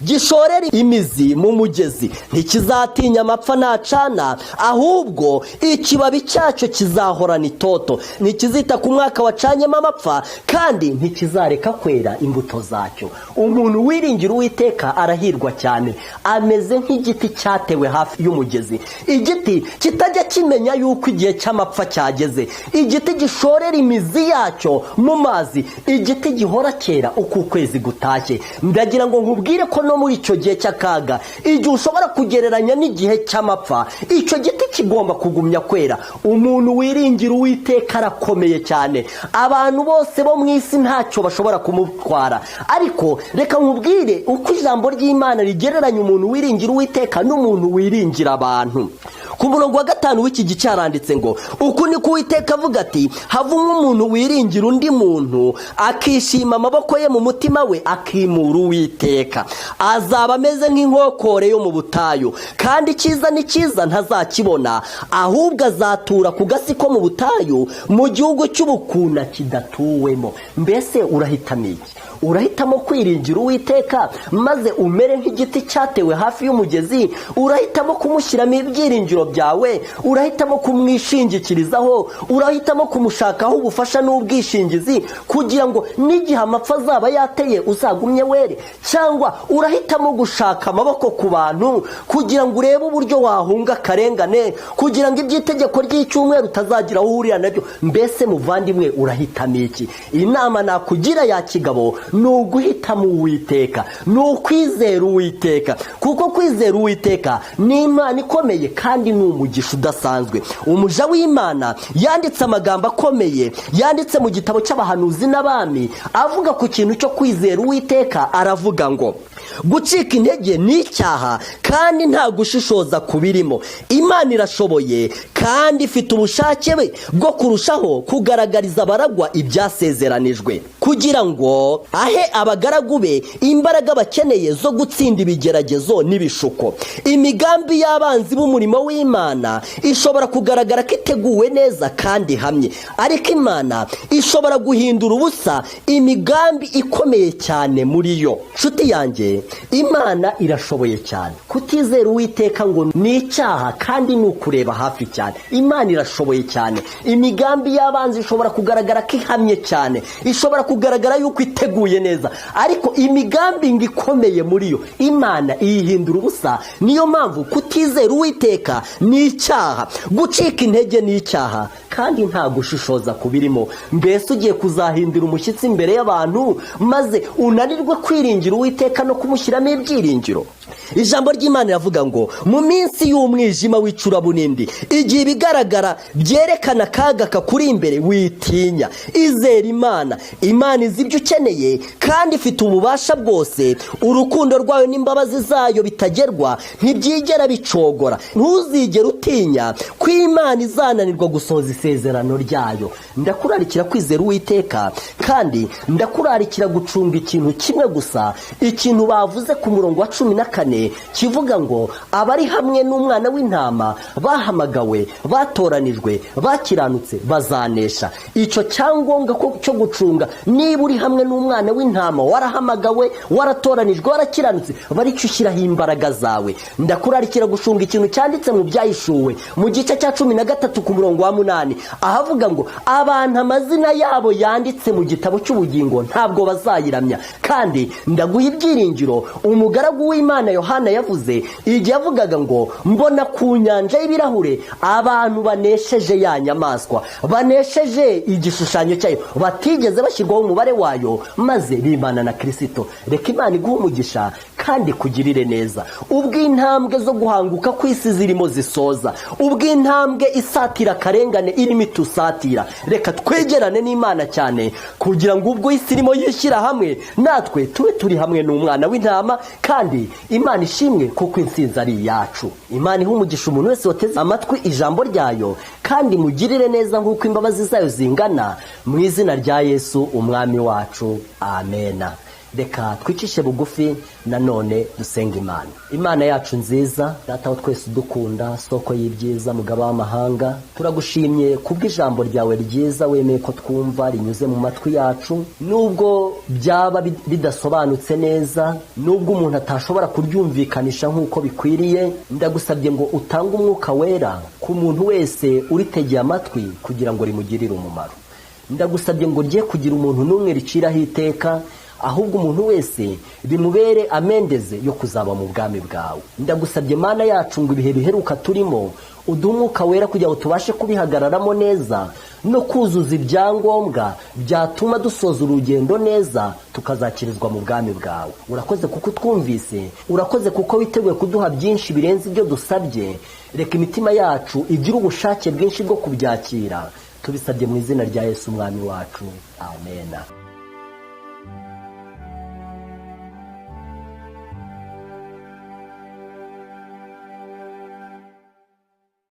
gishorera imizi mu mugezi, ntikizatinya amapfa nacana, ahubwo ikibabi cyacyo kizahorana itoto, ntikizita ku mwaka wacanyemo amapfa, kandi ntikizareka kwera imbuto zacyo. Umuntu wiringira Uwiteka arahirwa cyane, ameze nk'igiti cyatewe hafi y'umugezi, igiti kitajya kimenya yuko igihe cy'amapfa cyageze, igiti gishorera imizi yacyo mu mazi, igiti gihora cyera uko ukwezi gutashye. Ndagira ngo nkubwire ko no muri icyo gihe cy'akaga, igihe ushobora kugereranya n'igihe cy'amapfa, icyo giti kigomba kugumya kwera. Umuntu wiringira Uwiteka arakomeye cyane, abantu bose bo mu isi ntacyo bashobora kumutwara. Ariko reka nkubwire uko ijambo ry'Imana rigereranya umuntu wiringira Uwiteka n'umuntu wiringira abantu. Ku murongo wa 5 w'iki gice haranditse ngo, uku ni ko Uwiteka avuga ati, havumwe umuntu wiringira undi muntu, akishima amaboko ye mu mutima we, akimura Uwiteka, azaba ameze nk'inkokore yo mu butayu, kandi icyiza ni cyiza ntazakibona, ahubwo azatura ku gasi ko mu butayu, mu gihugu cy'ubukuna kidatuwemo. Mbese urahitamo iki? Urahitamo kwiringira Uwiteka maze umere nk'igiti cyatewe hafi y'umugezi? Urahitamo kumushyiramo ibyiringiro byawe? Urahitamo kumwishingikirizaho? Urahitamo kumushakaho ubufasha n'ubwishingizi kugira ngo n'igihe amapfa azaba yateye uzagumye were? Cyangwa urahitamo gushaka amaboko ku bantu kugira ngo urebe uburyo wahunga akarengane, kugira ngo iby'itegeko ry'icyumweru utazagira aho uhurira nabyo? Mbese muvandimwe, urahitamo iki? Inama nakugira ya kigabo ni uguhitamo Uwiteka, ni ukwizera Uwiteka, kuko kwizera Uwiteka ni Imana ikomeye kandi ni umugisha udasanzwe. Umuja w'Imana yanditse amagambo akomeye, yanditse mu gitabo cy'abahanuzi n'abami, avuga ku kintu cyo kwizera Uwiteka. Aravuga ngo, gucika intege ni icyaha kandi nta gushishoza kubirimo. Imana irashoboye kandi ifite ubushake bwo kurushaho kugaragariza abaragwa ibyasezeranijwe, kugira ngo ahe abagaragu be imbaraga bakeneye zo gutsinda ibigeragezo n'ibishuko. Imigambi y'abanzi b'umurimo w'Imana ishobora kugaragara ko iteguwe neza kandi ihamye, ariko Imana ishobora guhindura ubusa imigambi ikomeye cyane muri yo. Nshuti yanjye, Imana irashoboye cyane. Kutizera Uwiteka ngo ni icyaha kandi ni ukureba hafi cyane. Imana irashoboye cyane. Imigambi y'abanzi ishobora kugaragara ko ihamye cyane, ishobora kugaragara yuko iteguye neza, ariko imigambi ikomeye muri yo Imana iyihindura ubusa. Niyo mpamvu kutizera Uwiteka ni icyaha, gucika intege ni icyaha kandi nta gushishoza kubirimo. Mbese ugiye kuzahindura umushyitsi imbere y'abantu maze unanirwe kwiringira Uwiteka no mushyiramo ibyiringiro. Ijambo ry'Imana riravuga ngo mu minsi y'umwijima w'icuraburindi, igihe ibigaragara byerekana akaga kakuri imbere, witinya, izera Imana. Imana izi ibyo ukeneye kandi ifite ububasha bwose. Urukundo rwayo n'imbabazi zayo bitagerwa ntibyigera bicogora. Ntuzigere utinya ko Imana izananirwa gusohoza isezerano ryayo. Ndakurarikira kwizera Uwiteka, kandi ndakurarikira gucunga ikintu kimwe gusa, ikintu bavuze ku murongo wa 14 kivuga ngo abari hamwe n'umwana w'intama bahamagawe, batoranijwe, bakiranutse bazanesha. Icyo cyangombwa cyo gucunga, niba uri hamwe n'umwana w'intama, warahamagawe, waratoranijwe, warakiranutse, bari cyo ushyiraho imbaraga zawe. Ndakurarikira gucunga ikintu cyanditse mu Byahishuwe mu gice cya 13 ku murongo wa 8, ahavuga ngo abantu amazina yabo yanditse mu gitabo cy'ubugingo ntabwo bazayiramya. Kandi ndaguha ibyiringiro umugaragu w'Imana Yohana yavuze igihe yavugaga ngo mbona ku nyanja y'ibirahure abantu banesheje ya nyamaswa, banesheje igishushanyo cyayo, batigeze bashyirwaho umubare wayo, maze bimana na Kristo. Reka Imana iguhe umugisha kandi kugirire neza. Ubw'intambwe zo guhanguka kw'isi zirimo zisoza, ubw'intambwe isatira karengane irimo itusatira, reka twegerane n'Imana cyane kugira ngo ubwo isi irimo yishyira hamwe, natwe tube turi hamwe n'umwana w'intama. Kandi Imana ishimwe kuko intsinzi ari iyacu. Imana ihe umugisha umuntu wese wateze amatwi ijambo ryayo, kandi mugirire neza nk'uko imbabazi zayo zingana, mu izina rya Yesu umwami wacu, amena. Reka twicishe bugufi nanone dusenga Imana. Imana yacu nziza, Data wa twese dukunda, soko y'ibyiza, mugaba w'amahanga, turagushimye kubw'ijambo ryawe ryiza wemeye ko twumva rinyuze mu matwi yacu. Nubwo byaba bidasobanutse neza, nubwo umuntu atashobora kuryumvikanisha nk'uko bikwiriye, ndagusabye ngo utange umwuka wera ku muntu wese uritegeye amatwi kugira ngo rimugirire umumaro. Ndagusabye ngo rye kugira umuntu n'umwe riciraho iteka, ahubwo umuntu wese bimubere amendeze yo kuzaba mu bwami bwawe. Ndagusabye Mana yacu ngo ibihe biheruka turimo uduhe umwuka wera kugira ngo tubashe kubihagararamo neza no kuzuza ibyangombwa byatuma dusoza urugendo neza, tukazakirizwa mu bwami bwawe. Urakoze kuko twumvise, urakoze kuko witeguye kuduha byinshi birenze ibyo dusabye. Reka imitima yacu igire ubushake bwinshi bwo kubyakira, tubisabye mu izina rya Yesu umwami wacu, amena.